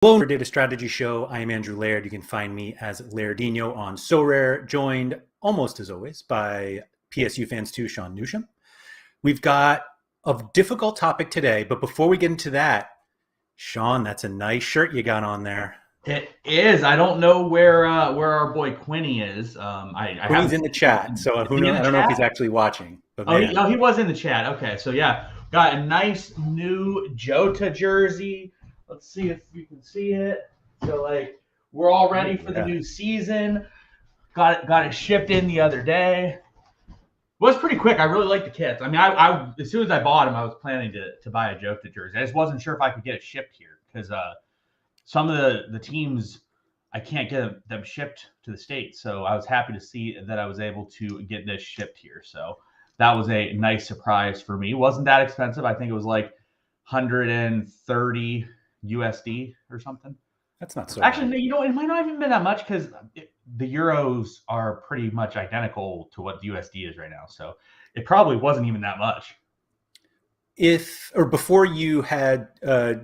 Hello, Data Strategy Show. I am Andrew Laird. You can find me as Lairdinho on Sorare, joined almost as always by PSU fans too, Sean Newsham. We've got a difficult topic today, but before we get into that, Sean, that's a nice shirt you got on there. It is. I don't know where our boy Quinny is. Quinny's in the chat, so who knows? I don't know if he's actually watching. But he was in the chat. Okay, so yeah, got a nice new Jota jersey. Let's see if you can see it. So we're all ready for the new season. Got it shipped in the other day. It was pretty quick. I really like the kits. I mean, I as soon as I bought them, I was planning to buy a Jota jersey. I just wasn't sure if I could get it shipped here because some of the teams I can't get them shipped to the States. So I was happy to see that I was able to get this shipped here. So that was a nice surprise for me. It wasn't that expensive. I think it was like 130 USD or something. That's not so actually bad. It might not even been that much because the euros are pretty much identical to what the USD is right now. So it probably wasn't even that much. Before you had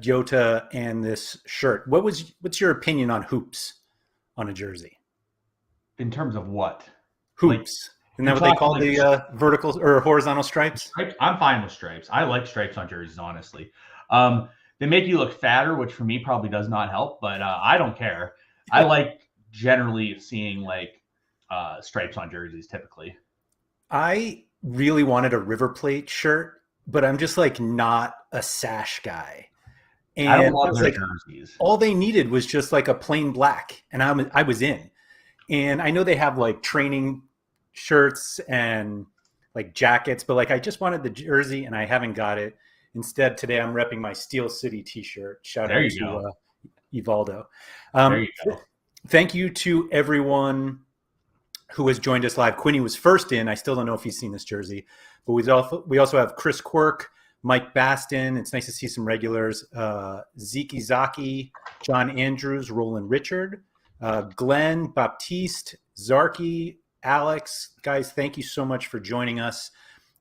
Jota and this shirt, what's your opinion on hoops on a jersey? In terms of what? Hoops. Isn't that what they call the vertical or horizontal stripes? I'm fine with stripes. I like stripes on jerseys, honestly. They make you look fatter, which for me probably does not help, but I don't care. I like generally seeing stripes on jerseys typically. I really wanted a River Plate shirt, but I'm just not a sash guy. And I don't love their jerseys. All they needed was just a plain black, and I was in. And I know they have training shirts and jackets, but I just wanted the jersey, and I haven't got it. Instead, today I'm repping my Steel City T-shirt. Shout out to Evaldo. There you go. Thank you to everyone who has joined us live. Quinny was first in. I still don't know if he's seen this jersey, but we also have Chris Quirk, Mike Baston. It's nice to see some regulars. Zeke Izaki, John Andrews, Roland Richard, Glenn Baptiste, Zarky, Alex. Guys, thank you so much for joining us.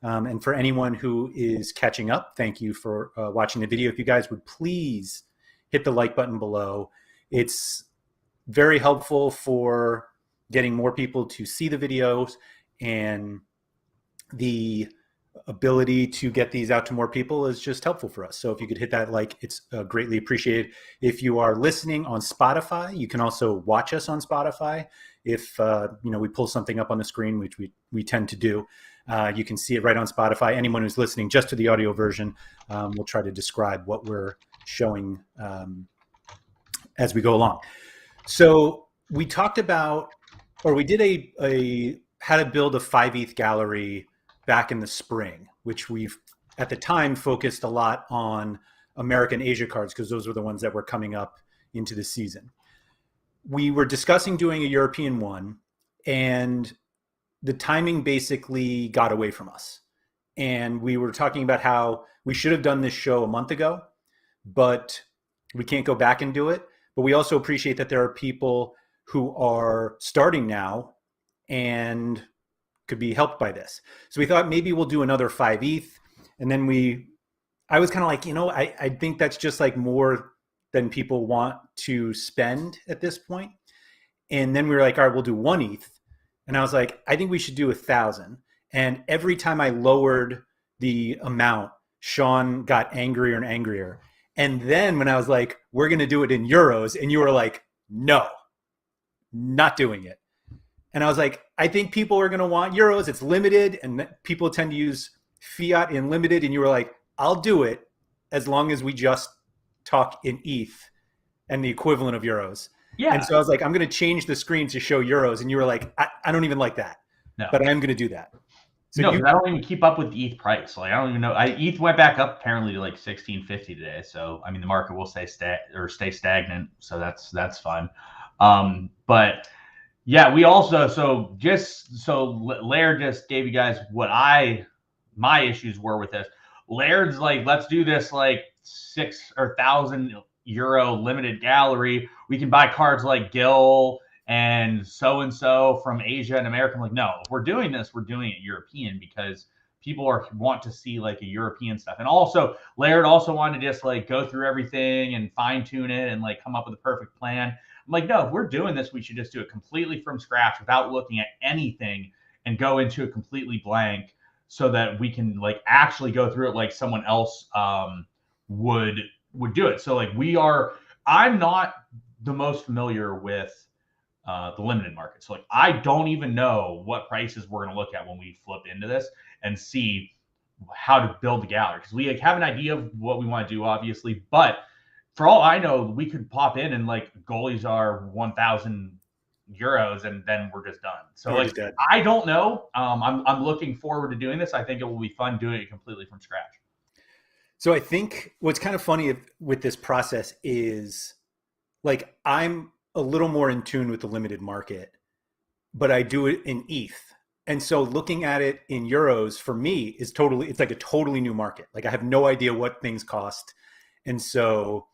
And for anyone who is catching up, thank you for watching the video. If you guys would please hit the like button below. It's very helpful for getting more people to see the videos, and the ability to get these out to more people is just helpful for us. So if you could hit that it's greatly appreciated. If you are listening on Spotify, you can also watch us on Spotify. If we pull something up on the screen, which we tend to do, you can see it right on Spotify. Anyone who's listening just to the audio version, we'll try to describe what we're showing as we go along. So we talked about, or we did a how to build a 5 ETH gallery back in the spring, which we've at the time focused a lot on American Asia cards because those were the ones that were coming up into the season. We were discussing doing a European one, and the timing basically got away from us. And we were talking about how we should have done this show a month ago, but we can't go back and do it. But we also appreciate that there are people who are starting now and could be helped by this. So we thought maybe we'll do another 5 ETH. And then I was kind of I think that's just more than people want to spend at this point. And then we were all right, we'll do 1 ETH. And I was I think we should do 1,000. And every time I lowered the amount, Sean got angrier and angrier. And then when I was we're going to do it in euros, and you were no, not doing it. And I was I think people are going to want euros. It's limited, and people tend to use fiat in limited. And you were I'll do it as long as we just talk in ETH and the equivalent of euros. Yeah. And so I was I'm going to change the screen to show euros. And you were I don't even like that. No. But I am going to do that. So no, I don't even keep up with the ETH price. I don't even know. ETH went back up apparently to 1650 today. So I mean, the market will stay stagnant. So that's fun. But yeah, we also Laird just gave you guys what my issues were with this. Laird's let's do this 6 or 1,000 euro limited gallery. We can buy cards like Gil and so from Asia and America. I'm no, if we're doing this, we're doing it European because people want to see like a European stuff. And also Laird also wanted to just like go through everything and fine tune it and like come up with a perfect plan. I'm like, no, if we're doing this, we should just do it completely from scratch without looking at anything and go into it completely blank so that we can like actually go through it like someone else would do it. So like I'm not the most familiar with the limited market. So like I don't even know what prices we're going to look at when we flip into this and see how to build the gallery, because we like have an idea of what we want to do, obviously, but for all I know, we could pop in and like goalies are 1,000 euros and then we're just done. So like I don't know. I'm looking forward to doing this. I think it will be fun doing it completely from scratch. So I think what's kind of funny with this process is like I'm a little more in tune with the limited market, but I do it in ETH. And so looking at it in euros for me is it's like a totally new market. Like I have no idea what things cost. And so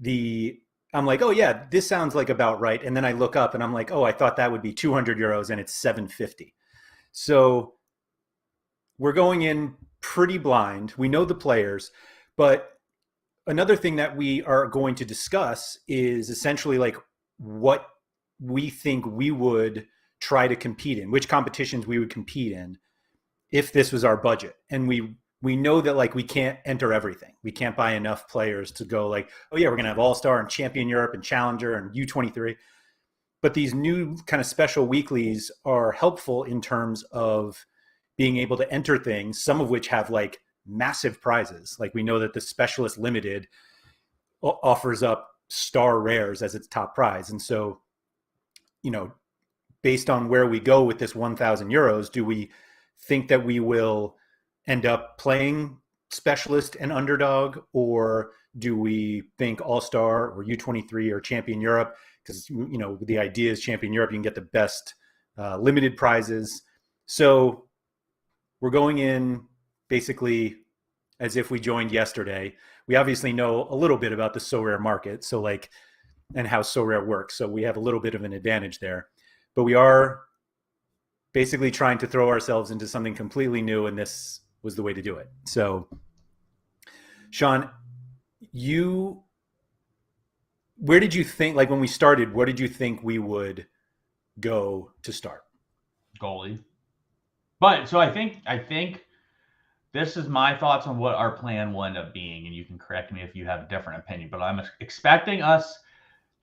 I'm like, oh yeah, this sounds like about right. And then I look up and I'm like, oh, I thought that would be 200 euros and it's 750. So we're going in pretty blind. We know the players, but another thing that we are going to discuss is essentially like what we think we would try to compete in, which competitions we would compete in if this was our budget. And we know that like we can't enter everything. We can't buy enough players to go like, oh yeah, we're gonna have All-Star and Champion Europe and Challenger and U23. But these new kind of special weeklies are helpful in terms of being able to enter things, some of which have like massive prizes. Like we know that the Specialist Limited offers up star rares as its top prize. And so, you know, based on where we go with this 1,000 euros, do we think that we will end up playing Specialist and Underdog, or do we think All-Star or U23 or Champion Europe? Because, you know, the idea is Champion Europe, you can get the best limited prizes. So we're going in basically as if we joined yesterday. We obviously know a little bit about the Sorare market, so like, and how Sorare works. So we have a little bit of an advantage there, but we are basically trying to throw ourselves into something completely new, and this was the way to do it. So Sean, where did you think, like when we started, where did you think we would go to start? Goalie. But so I think this is my thoughts on what our plan will end up being, and you can correct me if you have a different opinion, but I'm expecting us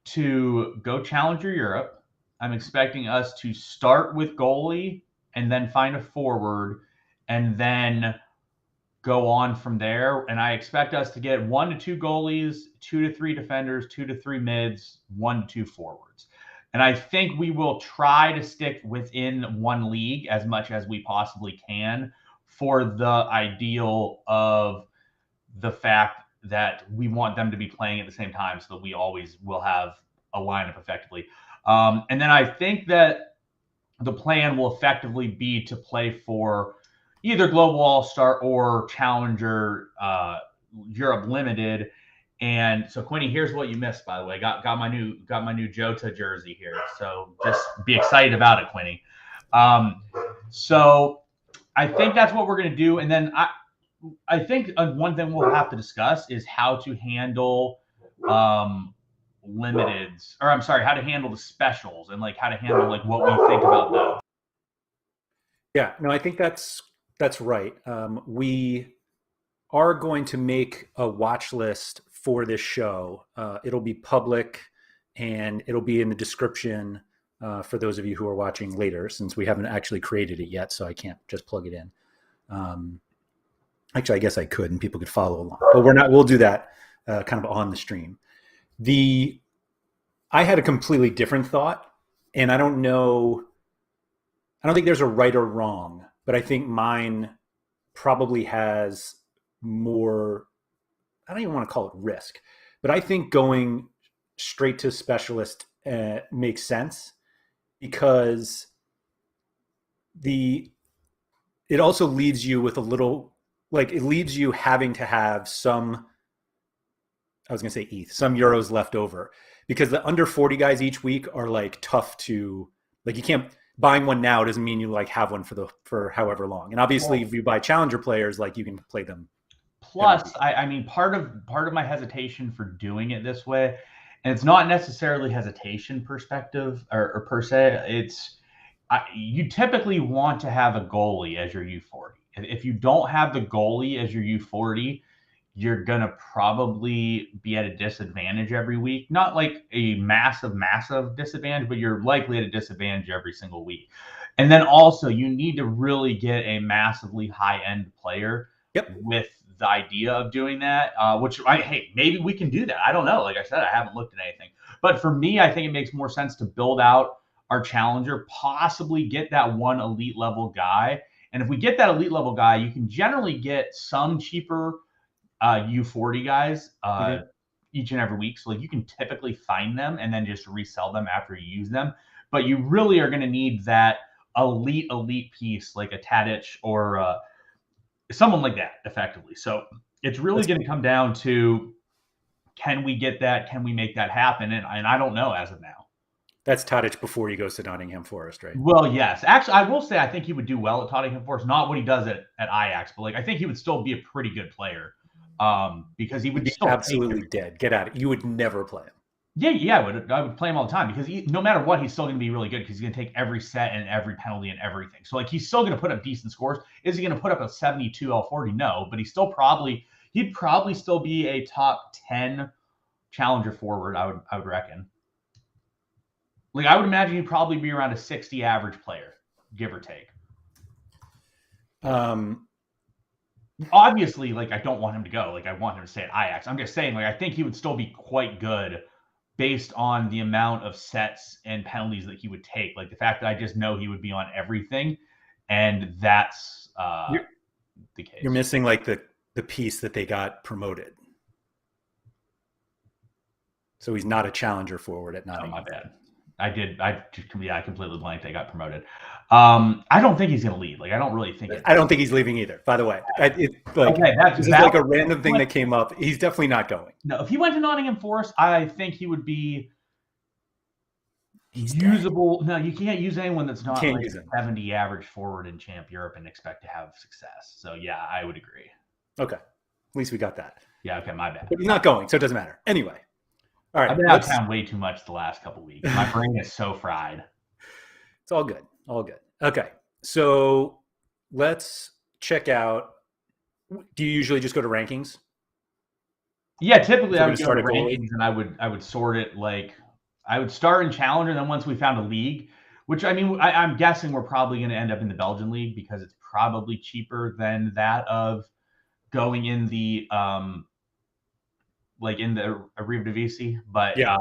to go Challenger Europe. I'm expecting us to start with goalie and then find a forward and then go on from there. And I expect us to get 1 to 2 goalies, 2 to 3 defenders, 2 to 3 mids, 1 to 2 forwards. And I think we will try to stick within one league as much as we possibly can for the ideal of the fact that we want them to be playing at the same time so that we always will have a lineup effectively. And then I think that the plan will effectively be to play for either Global All-Star or Challenger Europe Limited. And so Quinny, here's what you missed, by the way. Got my new Jota jersey here. So just be excited about it, Quinny. So I think that's what we're going to do. And then I think one thing we'll have to discuss is how to handle limiteds, or I'm sorry, how to handle the specials and like how to handle like what we think about those. Yeah, no, I think that's right. We are going to make a watch list for this show. It'll be public and it'll be in the description for those of you who are watching later, since we haven't actually created it yet, so I can't just plug it in. Actually, I guess I could and people could follow along, but we'll do that kind of on the stream. I had a completely different thought, and I don't think there's a right or wrong, but I think mine probably has more, I don't even want to call it risk, but I think going straight to Specialist makes sense, because it also leaves you with a little, like it leaves you having to have some, I was going to say ETH, some euros left over, because the under 40 guys each week are like tough to, like you can't, buying one now doesn't mean you like have one for however long. And obviously, if you buy challenger players, like you can play them. Plus, I mean, part of my hesitation for doing it this way, and it's not necessarily hesitation perspective or per se. It's you typically want to have a goalie as your U40. If you don't have the goalie as your U40, you're gonna probably be at a disadvantage every week. Not like a massive disadvantage, but you're likely at a disadvantage every single week. And then also, you need to really get a massively high-end player with the idea of doing that, hey, maybe we can do that. I don't know. Like I said, I haven't looked at anything. But for me, I think it makes more sense to build out our challenger, possibly get that one elite level guy. And if we get that elite level guy, you can generally get some cheaper U40 guys each and every week. So like you can typically find them and then just resell them after you use them. But you really are going to need that elite piece like a Tadic or someone like that effectively. So it's really going to come down to, can we get that? Can we make that happen? And I don't know as of now. That's Tadic before he goes to Nottingham Forest, right? Well, yes. Actually, I will say I think he would do well at Nottingham Forest. Not what he does at Ajax, but like I think he would still be a pretty good player because he would be still absolutely dead. Get at it. You would never play him. Yeah, I would play him all the time because no matter what, he's still going to be really good because he's going to take every set and every penalty and everything. So like he's still going to put up decent scores. Is he going to put up a 72 L40? No, but he'd probably still be a top 10 challenger forward. I would reckon. Like I would imagine he'd probably be around a 60 average player, give or take. Obviously, like I don't want him to go. Like I want him to stay at Ajax. I'm just saying, like I think he would still be quite good based on the amount of sets and penalties that he would take. Like the fact that I just know he would be on everything, and that's the case. You're missing like the piece that they got promoted. So he's not a challenger forward at Nottingham. Oh, my bad. I completely blanked. They got promoted. I don't think he's going to leave. Like, I don't really think. I don't think he's leaving either. By the way, this is like a random thing that came up. He's definitely not going. No, if he went to Nottingham Forest, I think he would be usable. No, you can't use anyone that's not like 70 average forward in Champ Europe and expect to have success. So yeah, I would agree. Okay, at least we got that. Yeah. Okay, my bad. But he's not going, so it doesn't matter. Anyway. All right, I've been out of town way too much the last couple of weeks. My brain is so fried. It's all good. All good. Okay. So let's check out. Do you usually just go to rankings? Yeah, typically I would go to rankings and I would sort it like I would start in Challenger, and then once we found a league, which I mean, I'm guessing we're probably going to end up in the Belgian league because it's probably cheaper than that of going in the like in the Eredivisie. But yeah.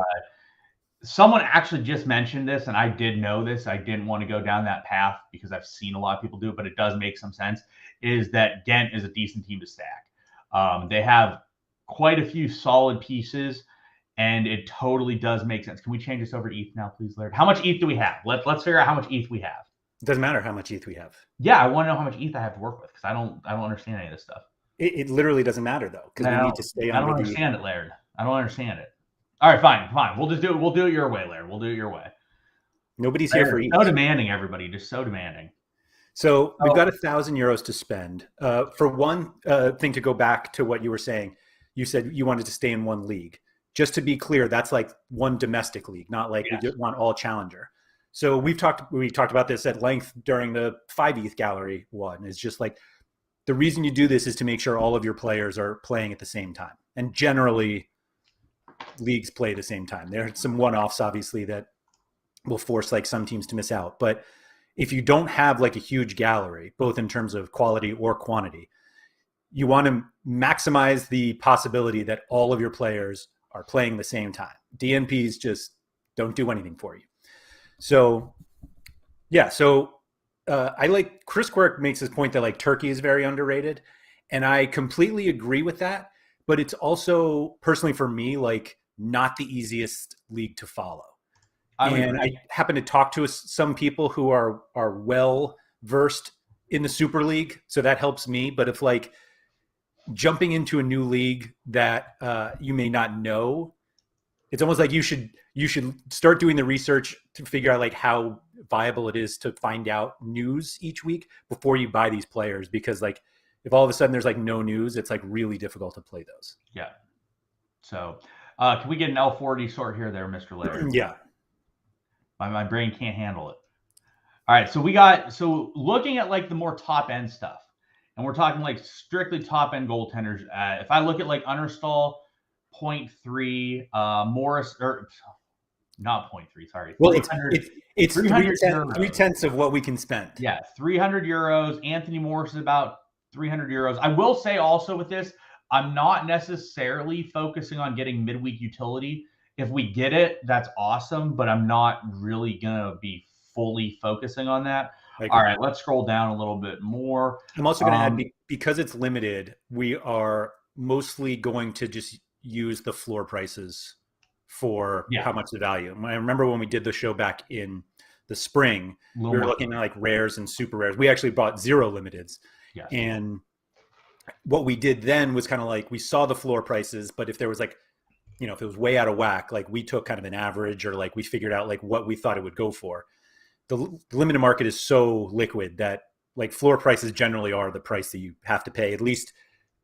Someone actually just mentioned this, and I did know this. I didn't want to go down that path because I've seen a lot of people do it, but it does make some sense, is that Ghent is a decent team to stack. They have quite a few solid pieces, and it totally does make sense. Can we change this over to ETH now, please, Laird? How much ETH do we have? Let's figure out how much ETH we have. It doesn't matter how much ETH we have. Yeah, I want to know how much ETH I have to work with because I don't understand any of this stuff. It literally doesn't matter though, because we need to stay on. I don't understand it, Laird. I don't understand it. All right, fine. We'll just do it. We'll do it your way, Laird. We'll do it your way. Nobody's here for ETH. So demanding, everybody. Just so demanding. So we've got €1,000 to spend. For one thing, to go back to what you were saying, you said you wanted to stay in one league. Just to be clear, that's like one domestic league, not like we want all challenger. So we talked about this at length during the 5 ETH gallery one. It's just like the reason you do this is to make sure all of your players are playing at the same time. And generally, leagues play at the same time. There are some one-offs, obviously, that will force like some teams to miss out. But if you don't have like a huge gallery, both in terms of quality or quantity, you want to maximize the possibility that all of your players are playing the same time. DNPs just don't do anything for you. So, yeah. So I like Chris Quirk makes this point that like Turkey is very underrated. And I completely agree with that. But it's also personally for me, like not the easiest league to follow. I happen to talk to some people who are well versed in the Super League. So that helps me. But if like jumping into a new league that you may not know it's almost like you should start doing the research to figure out like how viable it is to find out news each week before you buy these players, because like if all of a sudden there's like no news, it's like really difficult to play those. Yeah. So can we get an L40 sort here there, Mr. Laird? Yeah. My brain can't handle it. All right, so looking at like the more top end stuff, and we're talking like strictly top end goaltenders. If I look at like Understall, 0.3, Morris, or not 0.3, sorry. Well, it's 3/10 of what we can spend. Yeah, 300 euros. Anthony Morris is about 300 euros. I will say also with this, I'm not necessarily focusing on getting midweek utility. If we get it, that's awesome, but I'm not really going to be fully focusing on that. All right, let's scroll down a little bit more. I'm also going to add, because it's limited, we are mostly going to just use the floor prices for how much the value. I remember when we did the show back in the spring, we were looking at like rares and super rares. We actually bought 0 limiteds. Yes. And what we did then was kind of like, we saw the floor prices, but if there was like, you know, if it was way out of whack, like we took kind of an average, or like we figured out like what we thought it would go for. The limited market is so liquid that like floor prices generally are the price that you have to pay, at least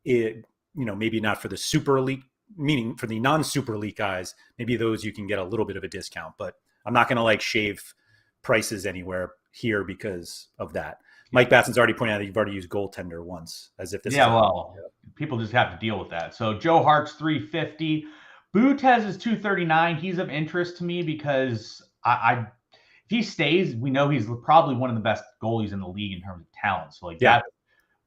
it, you know, maybe not for the super elite, meaning for the non-super elite guys, maybe those you can get a little bit of a discount, but I'm not going to like shave prices anywhere here because of that. Mike Basson's already pointed out that you've already used goaltender once, as if this people just have to deal with that. So Joe Hart's 350. Butez is 239. He's of interest to me because if he stays, we know he's probably one of the best goalies in the league in terms of talent. So like that's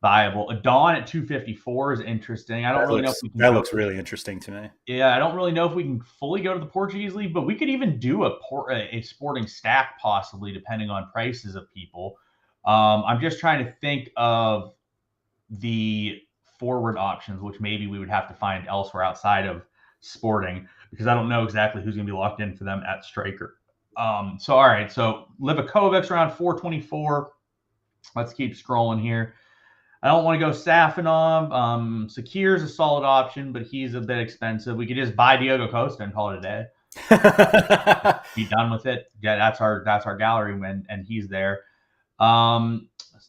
viable. Adon at 254 is interesting. I don't really know if we can. That looks really interesting to me. Yeah, I don't really know if we can fully go to the Portuguese league, but we could even do a sporting stack possibly, depending on prices of people. I'm just trying to think of the forward options, which maybe we would have to find elsewhere outside of sporting, because I don't know exactly who's going to be locked in for them at striker. So, all right. So Livakovic's around 424. Let's keep scrolling here. I don't want to go Safanov. Sakir's a solid option, but he's a bit expensive. We could just buy Diogo Costa and call it a day. Be done with it. Yeah, that's our gallery, and he's there.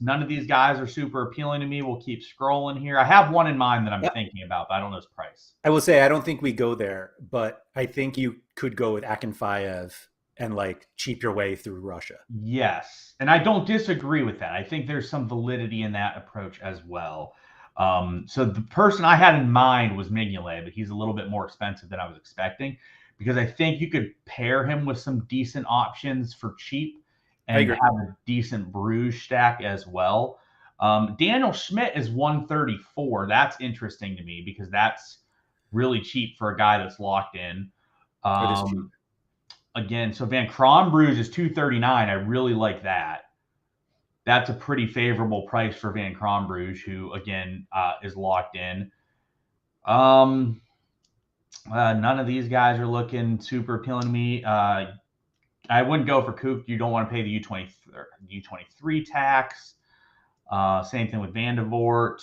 None of these guys are super appealing to me. We'll keep scrolling here. I have one in mind that I'm thinking about, but I don't know his price. I will say I don't think we go there, but I think you could go with Akinfeev and like cheap your way through Russia. Yes, and I don't disagree with that. I think there's some validity in that approach as well. So the person I had in mind was Mignolet, but he's a little bit more expensive than I was expecting, because I think you could pair him with some decent options for cheap and have a decent Bruges stack as well. Daniel Schmidt is 134. That's interesting to me because that's really cheap for a guy that's locked in. Again, so Van Kronbruge is 239. I really like that. That's a pretty favorable price for Van Kronbruge, who again is locked in. None of these guys are looking super appealing to me. I wouldn't go for Kook. You don't want to pay the U23 tax. Same thing with Vandevort.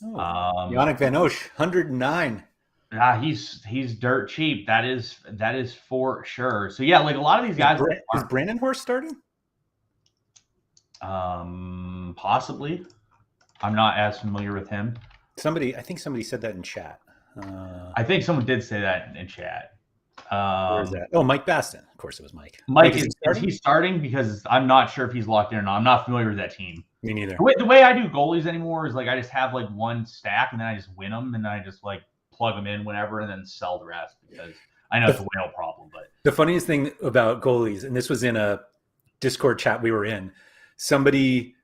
Yannick Van Oesch, 109. He's dirt cheap. That is for sure. So yeah, like a lot of these guys. Is Brandon Horst starting? Possibly. I'm not as familiar with him. I think somebody said that in chat. I think someone did say that in chat. Where is that? Oh, Mike Baston. Of course, it was Mike. Mike, is he starting? Because I'm not sure if he's locked in or not. I'm not familiar with that team. Me neither. The way I do goalies anymore is like I just have like one stack and then I just win them and I just like plug them in whenever and then sell the rest, because I know it's a whale problem. But the funniest thing about goalies, and this was in a Discord chat we were in, somebody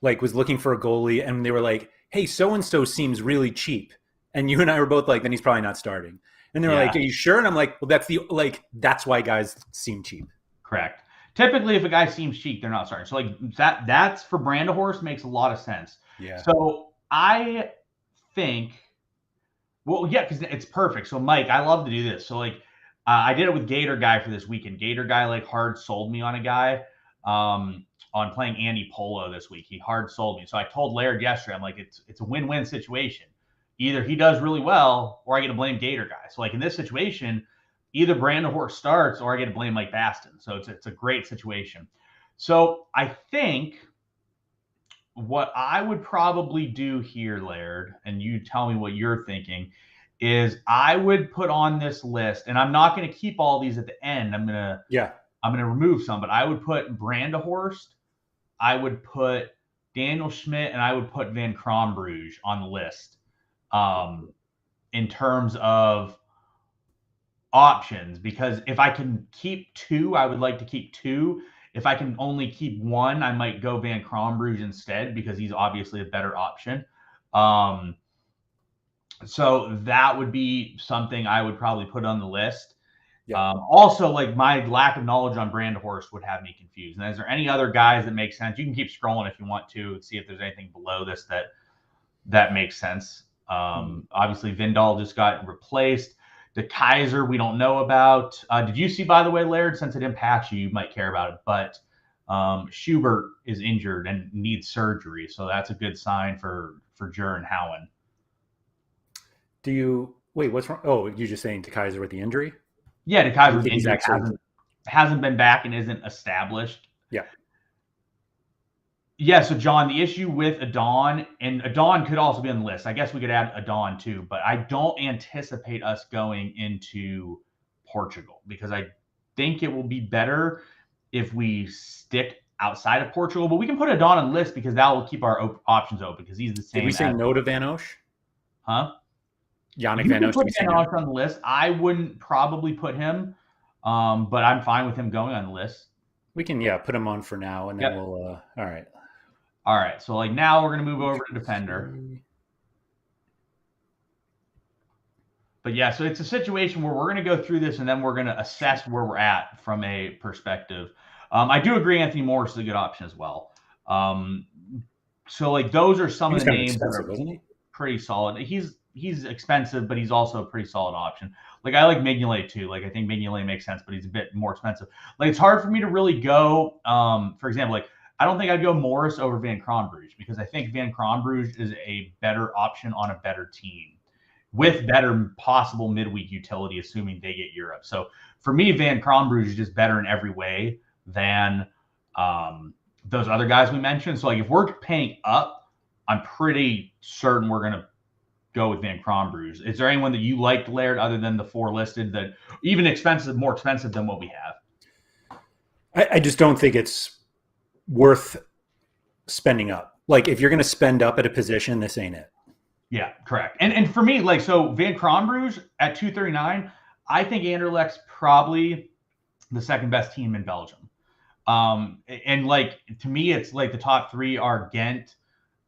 like was looking for a goalie and they were like, "Hey, so and so seems really cheap," and you and I were both like, "Then he's probably not starting." And they were like, "Are you sure?" And I'm like, "Well, that's why guys seem cheap." Correct. Typically, if a guy seems cheap, they're not starting. So like that's for Brandehorst makes a lot of sense. Yeah. So I think, well, yeah, because it's perfect. So Mike, I love to do this. So like I did it with Gator Guy for this weekend. Gator Guy like hard sold me on a guy on playing Andy Polo this week. He hard sold me. So I told Laird yesterday, I'm like, it's a win-win situation. either he does really well or I get to blame Gator guy. So like in this situation, either Brand Horse starts or I get to blame Mike Baston. So it's a great situation. So I think what I would probably do here, Laird, and you tell me what you're thinking, is I would put on this list, and I'm not going to keep all these at the end. I'm gonna remove some, but I would put Brandehorst, I would put Daniel Schmidt, and I would put Van Krombrugge on the list. In terms of options, because if I can keep two, I would like to keep two. If I can only keep one, I might go Van Krombrugge instead because he's obviously a better option. So that would be something I would probably put on the list. Yeah. Also, like my lack of knowledge on Brandehorst would have me confused. And is there any other guys that make sense? You can keep scrolling if you want to see if there's anything below this that makes sense. Obviously, Vindal just got replaced. The Kaiser, we don't know about. Did you see, by the way, Laird, since it impacts you, you might care about it, but Schubert is injured and needs surgery. So that's a good sign for Jur and Howen. Wait, what's wrong? Oh, you're just saying to Kaiser with the injury? Yeah, to Kaiser with the injury hasn't been back and isn't established. Yeah. Yeah, so John, the issue with Adon, and Adon could also be on the list. I guess we could add Adon too, but I don't anticipate us going into Portugal because I think it will be better if we stick outside of Portugal. But we can put Adon on the list because that will keep our options open because he's the same. Did we say no to Van Osh? Huh? Yannick Van Osh. Put Van Osh on the list. I wouldn't probably put him, but I'm fine with him going on the list. We can, put him on for now, and then we'll. All right. All right, so like now we're going to move over to defender. But yeah, so it's a situation where we're going to go through this and then we're going to assess where we're at from a perspective. I do agree Anthony Morris is a good option as well. So like those are some of the names that are pretty solid. He's expensive, but he's also a pretty solid option. Like I like Mignolet too. Like I think Mignolet makes sense, but he's a bit more expensive. Like it's hard for me to really go, for example, like I don't think I'd go Morris over Van Krombrugge because I think Van Krombrugge is a better option on a better team with better possible midweek utility, assuming they get Europe. So for me, Van Krombrugge is just better in every way than those other guys we mentioned. So like if we're paying up, I'm pretty certain we're going to go with Van Krombrugge. Is there anyone that you liked, Laird, other than the four listed that even more expensive than what we have? I just don't think it's worth spending up. Like if you're going to spend up at a position, this ain't it. Yeah, correct. And for me, like, so Van Krombrugge at 239, I think Anderlecht's probably the second best team in Belgium. And like, to me, it's like the top three are Ghent,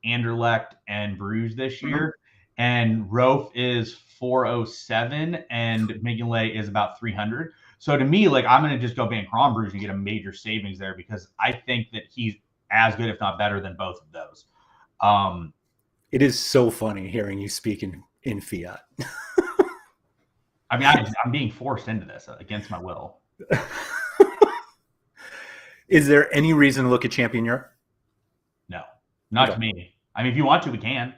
Anderlecht, and Bruges this year. And Rofe is 407 and Mignolet is about 300. So to me, like I'm going to just go Van Krombrugge and get a major savings there because I think that he's as good, if not better, than both of those. It is so funny hearing you speak in fiat. I mean, I'm being forced into this against my will. Is there any reason to look at Champion Europe? No, not to me. I mean, if you want to, we can.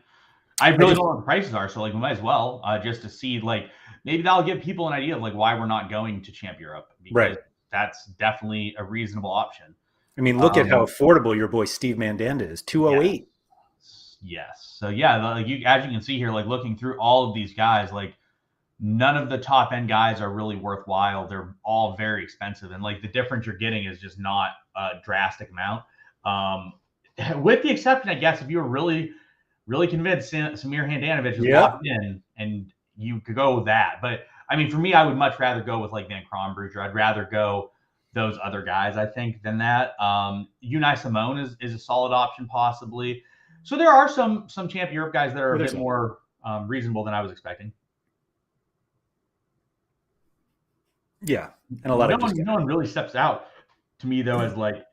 I really don't know what the prices are, so like we might as well just to see like maybe that'll give people an idea of like why we're not going to Champ Europe because that's definitely a reasonable option. I mean, look at how affordable your boy Steve Mandanda is, 208. Yes. So yeah, like as you can see here, like looking through all of these guys, like none of the top end guys are really worthwhile. They're all very expensive, and like the difference you're getting is just not a drastic amount. With the exception, I guess, if you were really convinced Samir Handanovic is locked in and you could go with that. But I mean, for me, I would much rather go with like Van Krombrugge, or I'd rather go those other guys, I think, than that. Unai Simone is a solid option possibly. So there are some Champ Europe guys that are a bit more reasonable than I was expecting. Yeah. And a lot of no one really steps out to me though as like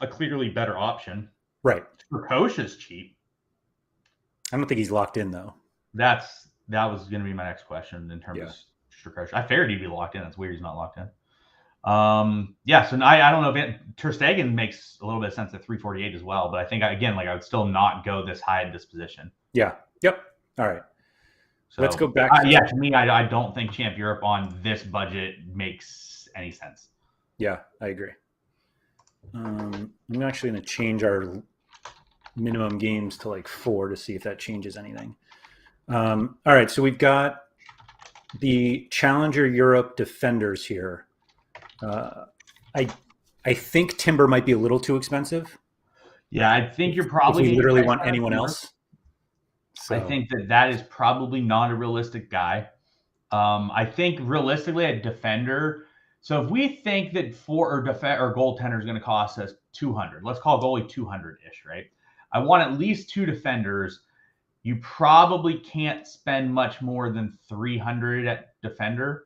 a clearly better option. Right. Strakosch is cheap. I don't think he's locked in though. That was going to be my next question in terms of Strakosch. I figured he'd be locked in. That's weird. He's not locked in. So I don't know if Ter Stegen makes a little bit of sense at 348 as well, but I think I would still not go this high in this position. Yeah. Yep. All right. So let's go back. Yeah, to me, I don't think Champ Europe on this budget makes any sense. Yeah, I agree. I'm actually going to change our minimum games to like 4 to see if that changes anything. All right, so we've got the Challenger Europe defenders here. I think Timber might be a little too expensive. Yeah, I think you're If probably we getting literally priced want out of anyone Timber. else. I So think that is probably not a realistic guy. I think realistically a defender. So if we think that goaltender is going to cost us 200, let's call goalie 200 ish, right? I want at least 2 defenders. You probably can't spend much more than 300 at defender.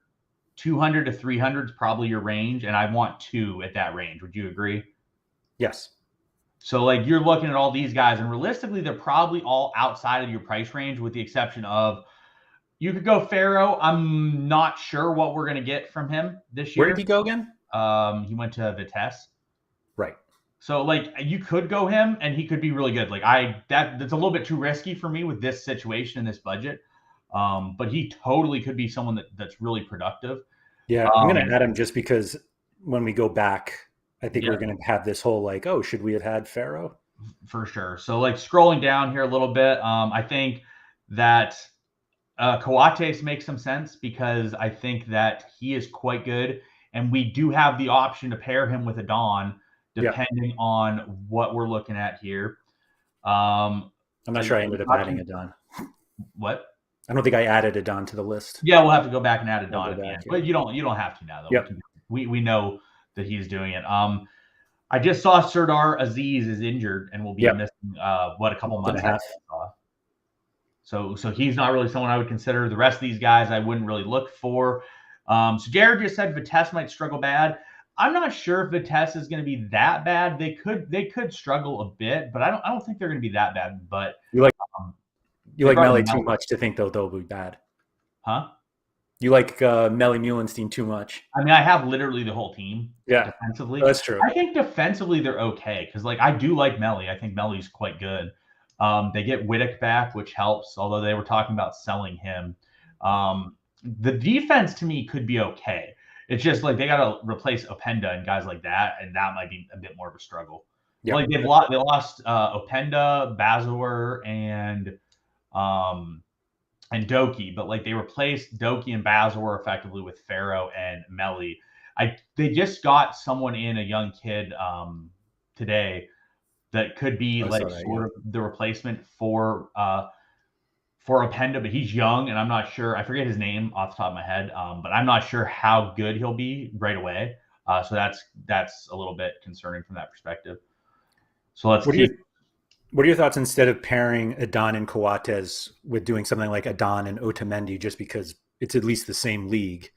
200 to 300 is probably your range, and I want 2 at that range. Would you agree? yes. So like you're looking at all these guys, and realistically, they're probably all outside of your price range, with the exception of you could go Pharaoh. I'm not sure what we're going to get from him this year. Where did he go again? He went to Vitesse. Right. So like you could go him, and he could be really good. Like that's a little bit too risky for me with this situation and this budget. But he totally could be someone that's really productive. Yeah, I'm going to add him just because when we go back, I think Yeah. we're going to have this whole like, oh, should we have had Pharaoh? For sure. So like scrolling down here a little bit, I think that Coates makes some sense because I think that he is quite good, and we do have the option to pair him with a Don depending on what we're looking at here. I'm not sure I ended up adding a Don. What? I don't think I added a Don to the list. Yeah, we'll have to go back and add a Don at the end. Yeah. But you don't have to now though. Yep. We know that he's doing it. I just saw Serdar Aziz is injured and will be missing a couple months. So he's not really someone I would consider. The rest of these guys I wouldn't really look for. So Jared just said Vitesse might struggle bad. I'm not sure if Vitesse is going to be that bad. They could struggle a bit, but I don't think they're going to be that bad. But you like Melly too much to think they'll be bad. Huh? You like Melly Muhlenstein too much. I mean, I have literally the whole team. Yeah, defensively. That's true. I think defensively they're okay because like I do like Melly. I think Melly's quite good. They get Whittick back, which helps, although they were talking about selling him. The defense to me could be okay. It's just like they got to replace Openda and guys like that, and that might be a bit more of a struggle. Yeah. Like they lost Openda, Bazor, and Doki, but like they replaced Doki and Bazor effectively with Pharaoh and Melly. They just got someone in, a young kid today that could be of the replacement for Openda, but he's young and I'm not sure. I forget his name off the top of my head, but I'm not sure how good he'll be right away. So that's a little bit concerning from that perspective. So let's What are your thoughts instead of pairing Adon and Coates with doing something like Adon and Otamendi, just because it's at least the same league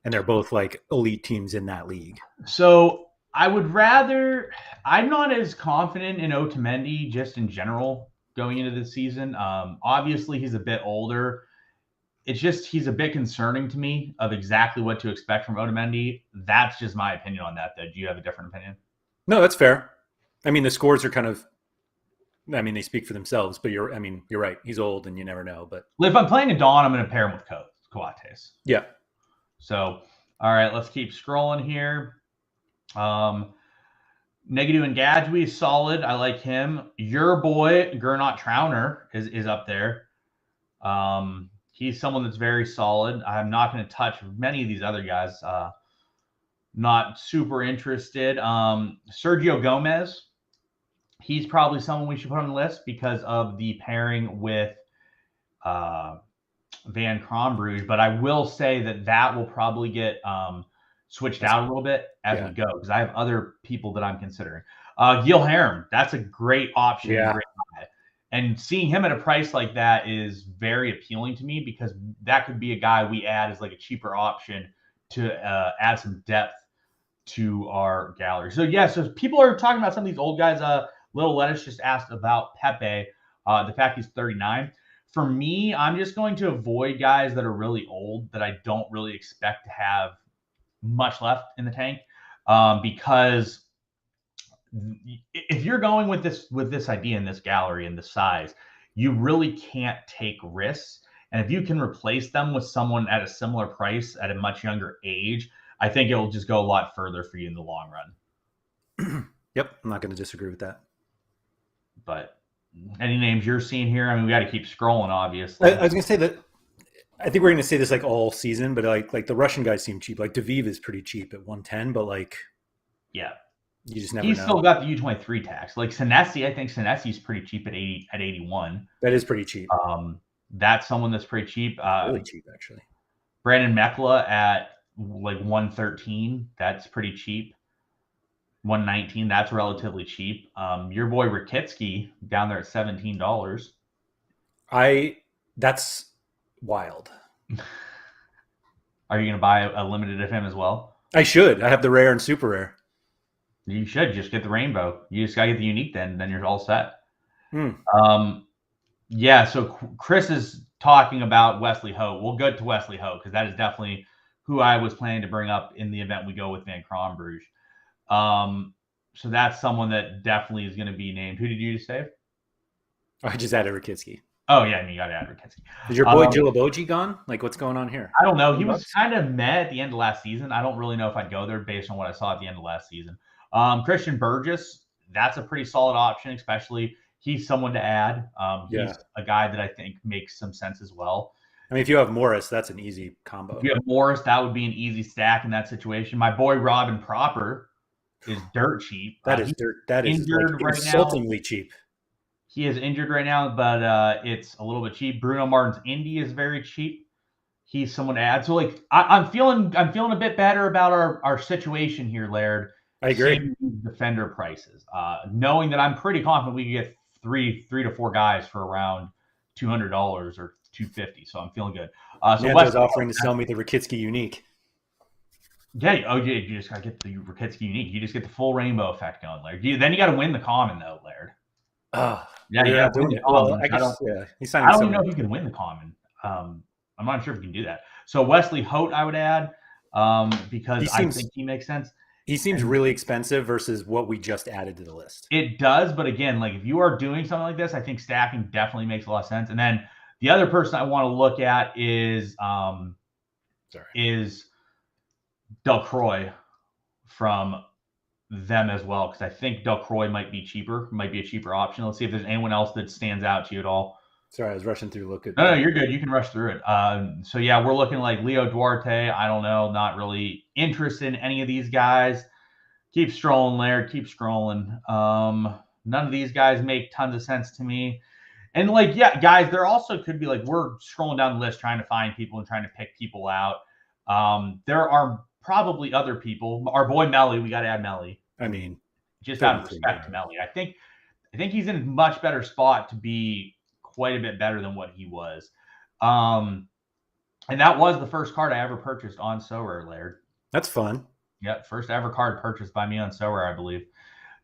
and they're both like elite teams in that league? So I'm not as confident in Otamendi just in general going into the season. Obviously he's a bit older. It's just, he's a bit concerning to me of exactly what to expect from Otamendi. That's just my opinion on that, though. Do you have a different opinion? No, that's fair. I mean, the scores are they speak for themselves, but you're right. He's old and you never know. But if I'm playing Adon, I'm going to pair him with Coates. Yeah. So, all right, let's keep scrolling here. Negadu and Gadgwy is solid. I like him. Your boy, Gernot Trauner, is up there. He's someone that's very solid. I'm not going to touch many of these other guys. Not super interested. Sergio Gomez. He's probably someone we should put on the list because of the pairing with Van Kronbruge. But I will say that will probably get switched out a little bit as we go because I have other people that I'm considering. Gil Herm, that's a great option. Yeah. Great guy. And seeing him at a price like that is very appealing to me because that could be a guy we add as like a cheaper option to add some depth to our gallery. So so people are talking about some of these old guys. Little Lettuce just asked about Pepe, the fact he's 39. For me, I'm just going to avoid guys that are really old that I don't really expect to have much left in the tank, because if you're going with this idea in this gallery and this size, you really can't take risks. And if you can replace them with someone at a similar price at a much younger age, I think it'll just go a lot further for you in the long run. Yep, I'm not going to disagree with that. But any names you're seeing here? I mean, we got to keep scrolling, obviously. I was going to say that I think we're going to say this like all season, but like the Russian guys seem cheap. Like Daviv is pretty cheap at 110, but like, yeah, you just never he's know. still got the U23 tax. Like Senesi, I think Senesi's pretty cheap at 81. That is pretty cheap. That's someone that's pretty cheap. Really cheap, actually. Brandon Mekla at like 113. That's pretty cheap. 119. That's relatively cheap. Your boy Rakitsky down there at $17. That's wild. Are you going to buy a limited of him as well? I should. I have the rare and super rare. You should just get the rainbow. You just got to get the unique then you're all set. Yeah, so Chris is talking about Wesley Ho. We'll go to Wesley Ho because that is definitely who I was planning to bring up in the event we go with Van Kronbruch. So that's someone that definitely is going to be named. Who did you just say? I just added Rakitsky. Oh, yeah, and you got to add Rakitsky. Is your boy Jilaboji gone? Like, what's going on here? I don't know. He was kind of meh at the end of last season. I don't really know if I'd go there based on what I saw at the end of last season. Christian Burgess, that's a pretty solid option, especially he's someone to add. He's a guy that I think makes some sense as well. I mean, if you have Morris, that's an easy combo. If you have Morris, that would be an easy stack in that situation. My boy Robin Proper is dirt cheap. That is dirt. That is like insultingly cheap. He is injured right now, but it's a little bit cheap. Bruno Martin's Indy is very cheap. He's someone to add. So like I'm feeling a bit better about our situation here, Laird. I agree. Defender prices, knowing that I'm pretty confident we could get three to four guys for around $200 or $250. So I'm feeling good. So Wes offering to sell me the Rakitsky unique. Yeah. Oh, yeah. You just gotta get the Rakitsky unique. You just get the full rainbow effect going, Laird. Then you got to win the common though, Laird. Yeah, you got to win it. Well, I don't even know if you can win the common. I'm not sure if you can do that. So Wesley Hote, I would add, because I think he makes sense. He seems really expensive versus what we just added to the list. It does, but again, like if you are doing something like this, I think stacking definitely makes a lot of sense. And then the other person I want to look at is Delcroix from them as well, because I think Delcroix might be a cheaper option. Let's see if there's anyone else that stands out to you at all. Sorry, I was rushing through. No, you're good. You can rush through it. So yeah, we're looking like Leo Duarte. I don't know. Not really interested in any of these guys. Keep strolling, Laird. Keep scrolling. None of these guys make tons of sense to me. And like, yeah, guys, there also could be like, we're scrolling down the list trying to find people and trying to pick people out. There are probably other people. Our boy Melly, we got to add Melly. I mean, just out of respect to Melly. I think he's in a much better spot to be quite a bit better than what he was. And that was the first card I ever purchased on Sorare, Laird. That's fun. Yeah, first ever card purchased by me on Sorare, I believe.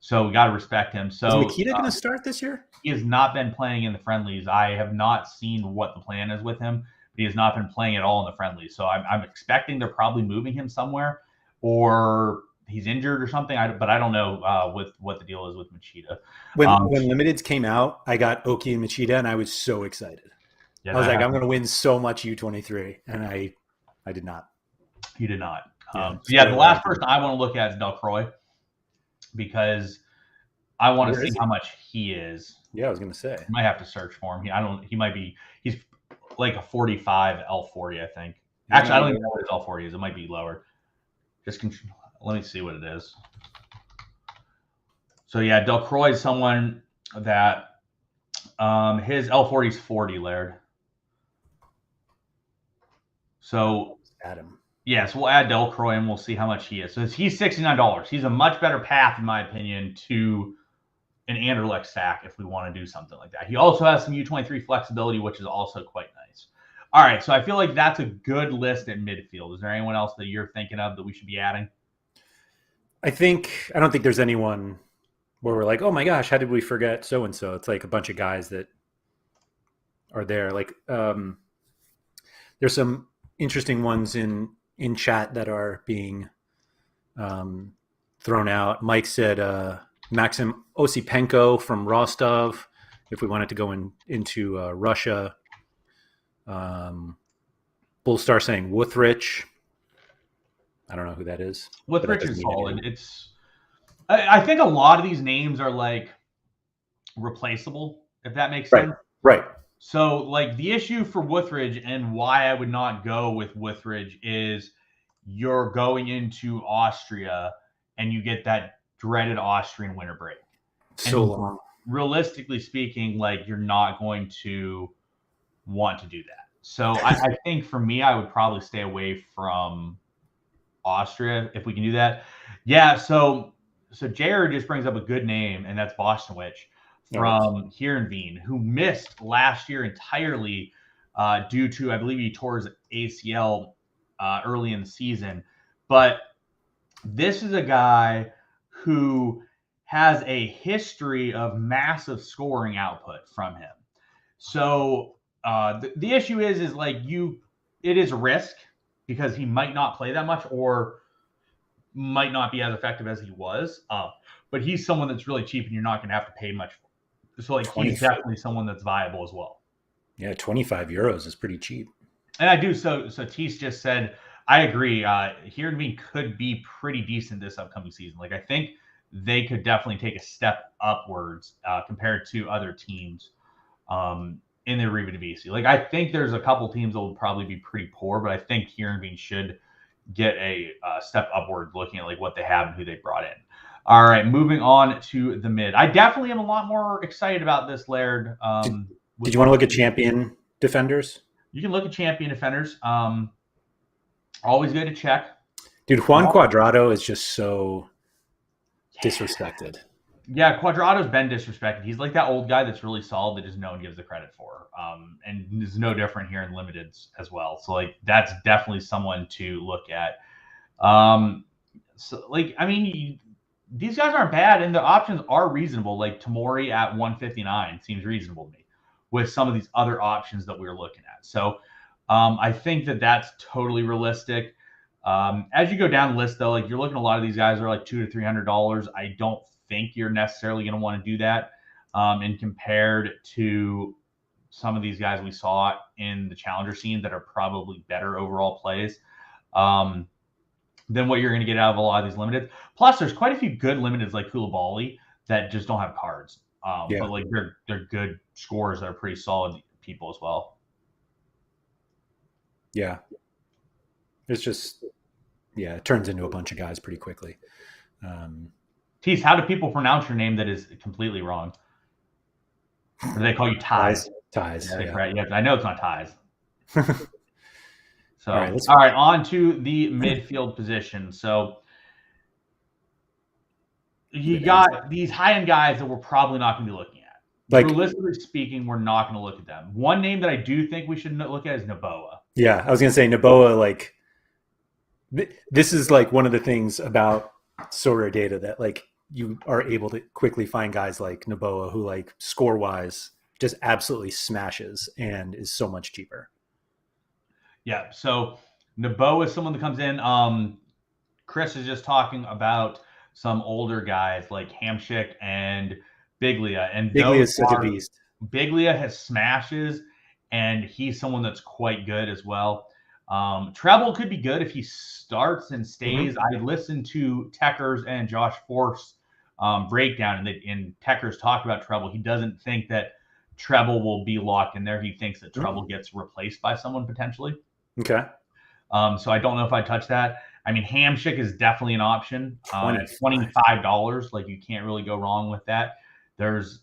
So we got to respect him. So is Nikita going to start this year? He has not been playing in the friendlies. I have not seen what the plan is with him, but he has not been playing at all in the friendlies. So I'm expecting they're probably moving him somewhere, or he's injured or something. But I don't know with what the deal is with Machida. When limiteds came out, I got Oki and Machida, and I was so excited. Yeah, I was like, I'm going to win so much U23, and I did not. You did not. The last person I want to look at is Delcroix, because I want to see how much he is. Yeah, I was going to say. I might have to search for him. He's like a 45 L40, I think. Actually, I don't even know what his L40 is. It might be lower. Let me see what it is. So yeah, Delcroix is someone that his L40 is 40, Laird. So Adam. Yeah, so we'll add Delcroix and we'll see how much he is. So he's $69. He's a much better path, in my opinion, to an Anderlecht stack if we want to do something like that. He also has some U23 flexibility, which is also quite nice. All right, so I feel like that's a good list at midfield. Is there anyone else that you're thinking of that we should be adding? I don't think there's anyone where we're like, oh my gosh, how did we forget so-and-so? It's like a bunch of guys that are there. Like there's some interesting ones in chat that are being thrown out. Mike said Maxim Osipenko from Rostov, if we wanted to go into Russia. Bullstar saying Wuthrich. I don't know who that is. Wuthrich is solid. I think a lot of these names are like replaceable, if that makes sense. Right. So, like, the issue for Wuthrich and why I would not go with Wuthrich is you're going into Austria and you get that dreaded Austrian winter break. So long. Realistically speaking, like, you're not going to want to do that. So I think for me, I would probably stay away from Austria if we can do that. Yeah. So Jared just brings up a good name, and that's Bostonwich from Heerenveen, who missed last year entirely due to, I believe he tore his ACL early in the season. But this is a guy who has a history of massive scoring output from him. So the issue is like it is a risk because he might not play that much or might not be as effective as he was. But he's someone that's really cheap and you're not going to have to pay much for. So like he's definitely someone that's viable as well. Yeah, 25 euros is pretty cheap. And I do. So Tease just said, I agree. Heerenveen could be pretty decent this upcoming season. Like I think they could definitely take a step upwards compared to other teams in the Eredivisie. Like I think there's a couple teams that will probably be pretty poor, but I think Heerenveen should get a step upward looking at like what they have and who they brought in. All right, moving on to the mid. I definitely am a lot more excited about this, Laird. Did you want to look at champion defenders? You can look at champion defenders. Always good to check. Dude, Juan Cuadrado is just so disrespected. Yeah, Cuadrado's been disrespected. He's like that old guy that's really solid that just no one gives the credit for. And is no different here in limiteds as well. So like that's definitely someone to look at. So like I mean, these guys aren't bad and the options are reasonable. Like Tomori at 159 seems reasonable to me with some of these other options that we're looking at. So I think that that's totally realistic. As you go down the list though, like you're looking at a lot of these guys are like $200 to $300. I don't think you're necessarily going to want to do that. And compared to some of these guys we saw in the challenger scene that are probably better overall plays than what you're going to get out of a lot of these limiteds. Plus, there's quite a few good limiteds like Koulibaly that just don't have cards. But like they're good scorers that are pretty solid people as well. Yeah. It's just, it turns into a bunch of guys pretty quickly. Tease, how do people pronounce your name that is completely wrong? Or do they call you Ties? Ties. Yeah, right. Yeah, I know it's not Ties. So, all right, on to the midfield position. So, you got these high-end guys that we're probably not going to be looking at. Like, realistically speaking, we're not going to look at them. One name that I do think we should look at is Noboa. Yeah, I was going to say Noboa, like, this is like one of the things about SorareData that like you are able to quickly find guys like Noboa who like score-wise just absolutely smashes and is so much cheaper. Yeah, so Noboa is someone that comes in. Chris is just talking about some older guys like Hamsik and Biglia. And Biglia is such a beast. Biglia has smashes, and he's someone that's quite good as well. Treble could be good if he starts and stays. I listened to Techers and Josh Force breakdown, and Techers talked about Treble. He doesn't think that Treble will be locked in there. He thinks that Treble gets replaced by someone potentially. Okay. So I don't know if I touch that. I mean, Hamsik is definitely an option. At $25, like you can't really go wrong with that. There's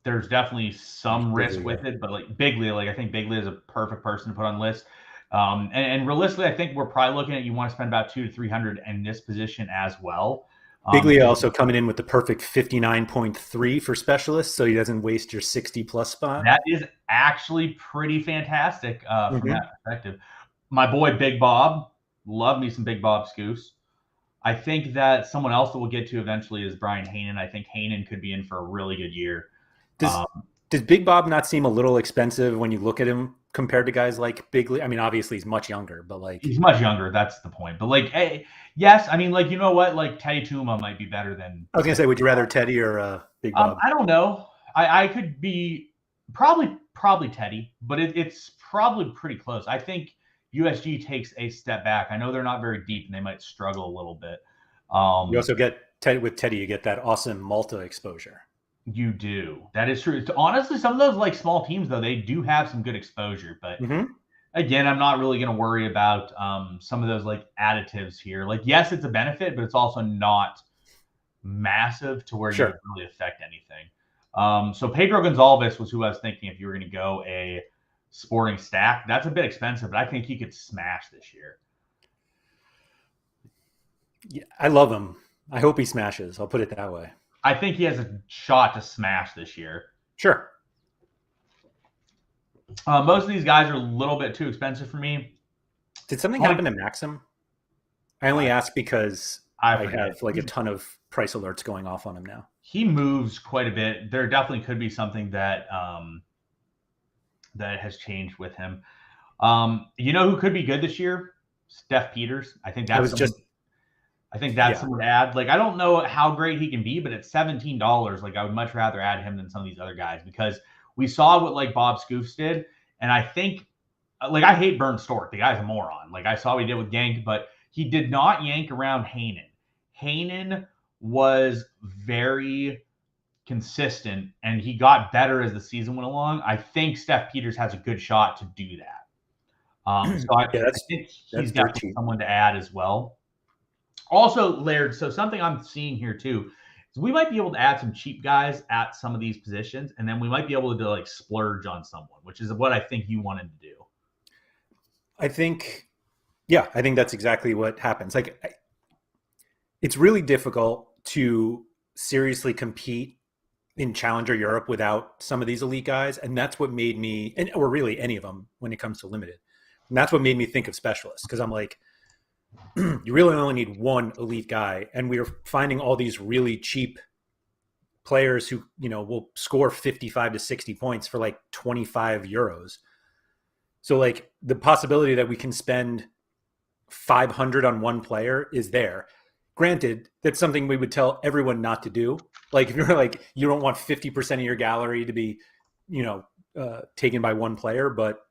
definitely some risk with it, but like Biglia, like I think Biglia is a perfect person to put on the list. And realistically, I think we're probably looking at you want to spend about $200 to $300 in this position as well. Biglia also coming in with the perfect 59.3 for specialists, so he doesn't waste your 60+ spot. That is actually pretty fantastic from that perspective. My boy Big Bob, love me some Big Bob Scoos. I think that someone else that we'll get to eventually is Brian Hayne. I think Hayne could be in for a really good year. Does Big Bob not seem a little expensive when you look at him compared to guys like Biglia? I mean, obviously he's much younger, but like he's much younger. That's the point. But like, hey, yes, I mean, like you know what? Like Teddy Tuma might be better than. I was gonna say, would you rather Teddy or Big Bob? I don't know. I could be Probably Teddy, but it's probably pretty close. I think USG takes a step back. I know they're not very deep and they might struggle a little bit. You also get with Teddy, you get that awesome Malta exposure. You do. That is true. Honestly, some of those like small teams though, they do have some good exposure. But again, I'm not really going to worry about some of those like additives here. Like, yes, it's a benefit, but it's also not massive to where you would really affect anything. So Pedro Gonzalez was who I was thinking if you were going to go a sporting stack. That's a bit expensive, but I think he could smash this year. Yeah, I love him. I hope he smashes. I'll put it that way. I think he has a shot to smash this year. Sure. Most of these guys are a little bit too expensive for me. Did something happen to Maxim? I only ask because I have like a ton of price alerts going off on him now. He moves quite a bit. There definitely could be something that that has changed with him. You know who could be good this year? Steph Peters. I think that's someone to add. Like, I don't know how great he can be, but at $17, like I would much rather add him than some of these other guys because we saw what like Bob Scoofs did, and I think like I hate Bernd Stork. The guy's a moron. Like I saw what he did with Yank, but he did not yank around Hayne. Hayne was very consistent, and he got better as the season went along. I think Steph Peters has a good shot to do that. So I think he's definitely someone to add as well. Also, Laird, so something I'm seeing here too is we might be able to add some cheap guys at some of these positions, and then we might be able to like splurge on someone, which is what I think you wanted to do. I think that's exactly what happens. Like, it's really difficult to seriously compete in Challenger Europe without some of these elite guys, and that's what made me, or really any of them when it comes to limited, and that's what made me think of specialists, because I'm like, you really only need one elite guy, and we are finding all these really cheap players who, you know, will score 55 to 60 points for like 25 euros. So like the possibility that we can spend 500 on one player is there. Granted, that's something we would tell everyone not to do. Like if you're like, you don't want 50% of your gallery to be, you know, taken by one player, but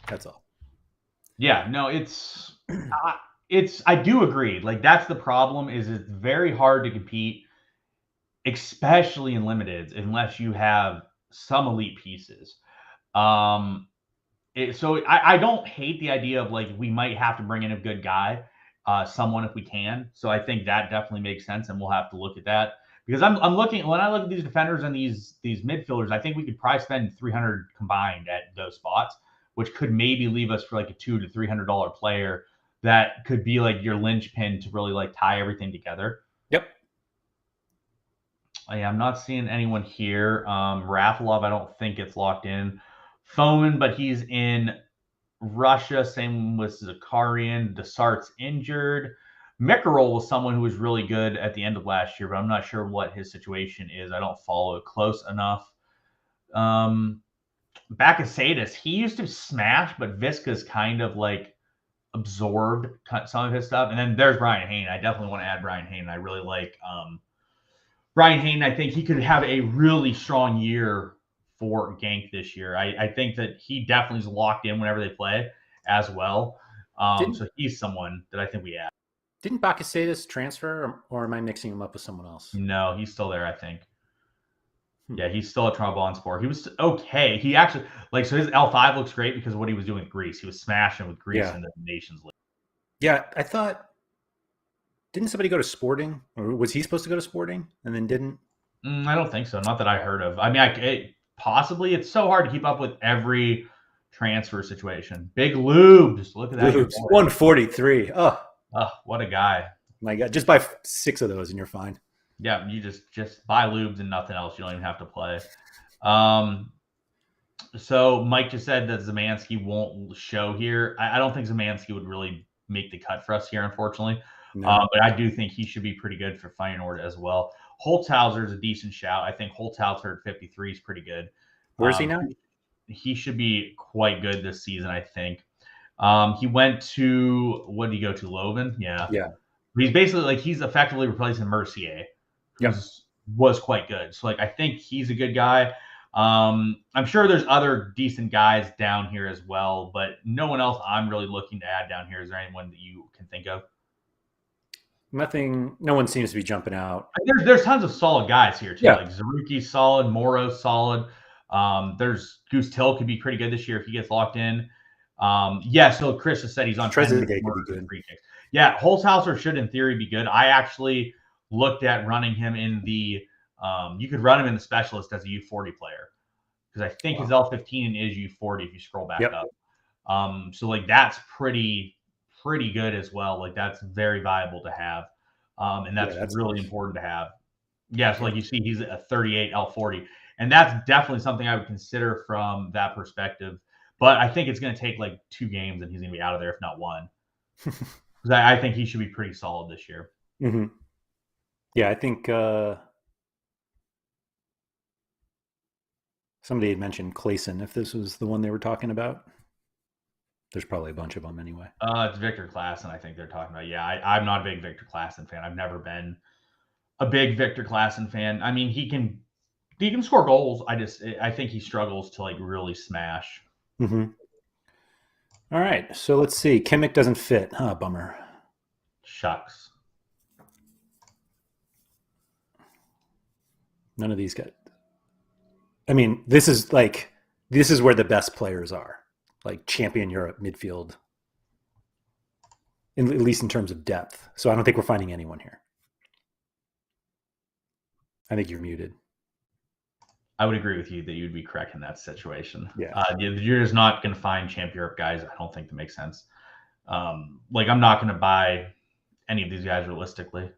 that's all. Yeah, no, I do agree. Like that's the problem is it's very hard to compete, especially in limiteds, unless you have some elite pieces. So I don't hate the idea of like, we might have to bring in a good guy, someone if we can. So I think that definitely makes sense. And we'll have to look at that because I'm looking, when I look at these defenders and these midfielders, I think we could probably spend 300 combined at those spots, which could maybe leave us for like a $200 to $300 player that could be like your linchpin to really like tie everything together. Yep. Yeah, I'm not seeing anyone here. Rafalov, I don't think it's locked in. Fomin, but he's in Russia. Same with Zakarian. Desart's injured. Mikarol was someone who was really good at the end of last year, but I'm not sure what his situation is. I don't follow it close enough. Bakasetas, he used to smash, but Visca's kind of like absorbed some of his stuff. And then there's Brian Hayne. I definitely want to add Brian Hayne. I really like Brian Hayne. I think he could have a really strong year for Genk this year. I think that he definitely is locked in whenever they play as well. So he's someone that I think we add. Didn't Bakasetas transfer, or am I mixing him up with someone else? No, he's still there, I think. Yeah, he's still at Trabzonspor. He was okay. He actually, like, so his L5 looks great because of what he was doing with Greece. He was smashing with Greece in the Nations League. Yeah, I thought, didn't somebody go to Sporting? Or was he supposed to go to Sporting and then didn't? I don't think so. Not that I heard of. I mean, possibly. It's so hard to keep up with every transfer situation. Big Lubes. Look at that. Lubes, 143. Oh, what a guy. My God, just buy 6 of those and you're fine. Yeah, you just buy lubes and nothing else. You don't even have to play. So Mike just said that Zemansky won't show here. I don't think Zemansky would really make the cut for us here, unfortunately. No. But I do think he should be pretty good for Feyenoord as well. Holzhauser is a decent shout. I think Holzhauser at 53 is pretty good. Where is he now? He should be quite good this season, I think. He went to, what did he go to, Leuven? Yeah. Yeah. He's basically like, he's effectively replacing Mercier. Who's was quite good. So like I think he's a good guy. I'm sure there's other decent guys down here as well, but no one else I'm really looking to add down here. Is there anyone that you can think of? Nothing. No one seems to be jumping out. There's tons of solid guys here too. Yeah. Like Zaruki's solid, Moro's solid. There's Goose Till could be pretty good this year if he gets locked in. Yeah, so Chris has said he's on Trezeguet could be good. free kicks. Yeah, Holzhauser should in theory be good. I actually looked at running him in the you could run him in the specialist as a U40 player because I think his L15 is U40 if you scroll back up. So like that's pretty good as well. Like that's very viable to have. And that's really important to have. Yeah, so like you see, he's a 38 L40, and that's definitely something I would consider from that perspective. But I think it's going to take like 2 games, and he's going to be out of there if not 1. Because I think he should be pretty solid this year. Mm-hmm. Yeah, I think somebody had mentioned Clayson. If this was the one they were talking about, there's probably a bunch of them anyway. It's Victor Klassen, I think they're talking about. Yeah, I'm not a big Victor Klassen fan. I've never been a big Victor Klassen fan. I mean, he can score goals. I think he struggles to like really smash. Mm-hmm. All right, so let's see. Kimmich doesn't fit. Huh, bummer. Shucks. None of these guys. I mean, this is where the best players are. Like champion Europe midfield, at least in terms of depth. So I don't think we're finding anyone here. I think you're muted. I would agree with you that you'd be correct in that situation. Yeah. You're just not going to find Champ Europe guys. I don't think that makes sense. Like I'm not going to buy any of these guys realistically.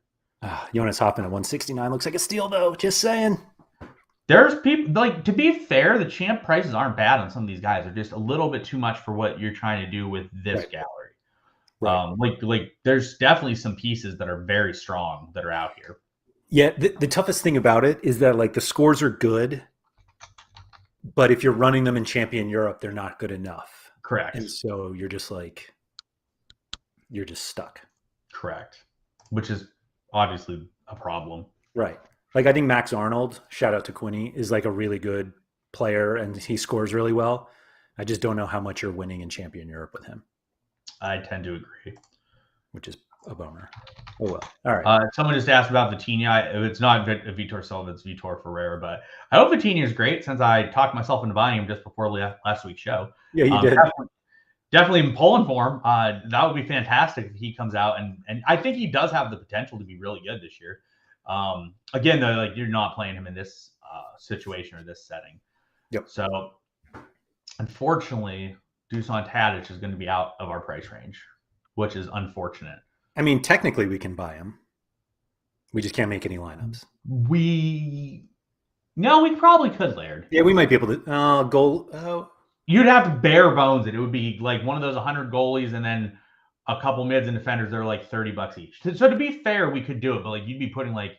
Jonas Hoffman at 169 looks like a steal though. Just saying. There's people like, to be fair, the champ prices aren't bad on some of these guys. They're just a little bit too much for what you're trying to do with this gallery. Right. Like there's definitely some pieces that are very strong that are out here. Yeah, the toughest thing about it is that like the scores are good, but if you're running them in Champion Europe, they're not good enough. Correct. And so you're just stuck. Correct. Which is obviously a problem. Right. Like I think Max Arnold, shout out to Quinny, is like a really good player and he scores really well. I just don't know how much you're winning in Champion Europe with him. I tend to agree. Which is a bummer. Oh well. All right. Someone just asked about Vitinha. It's not Vitor Silva, it's Vitor Ferreira. But I hope Vitinha is great since I talked myself into buying him just before last week's show. Yeah, you did. Definitely in Poland form. That would be fantastic if he comes out. And I think he does have the potential to be really good this year. Again, though, like you're not playing him in this situation or this setting. Yep. So, unfortunately, Dusan Tadic is going to be out of our price range, which is unfortunate. I mean, technically, we can buy him. We just can't make any lineups. We probably could, Laird. Yeah, we might be able to goal. You'd have to bare bones it. It would be like one of those 100 goalies and then a couple mids and defenders that are like $30 each. So to be fair, we could do it, but like you'd be putting like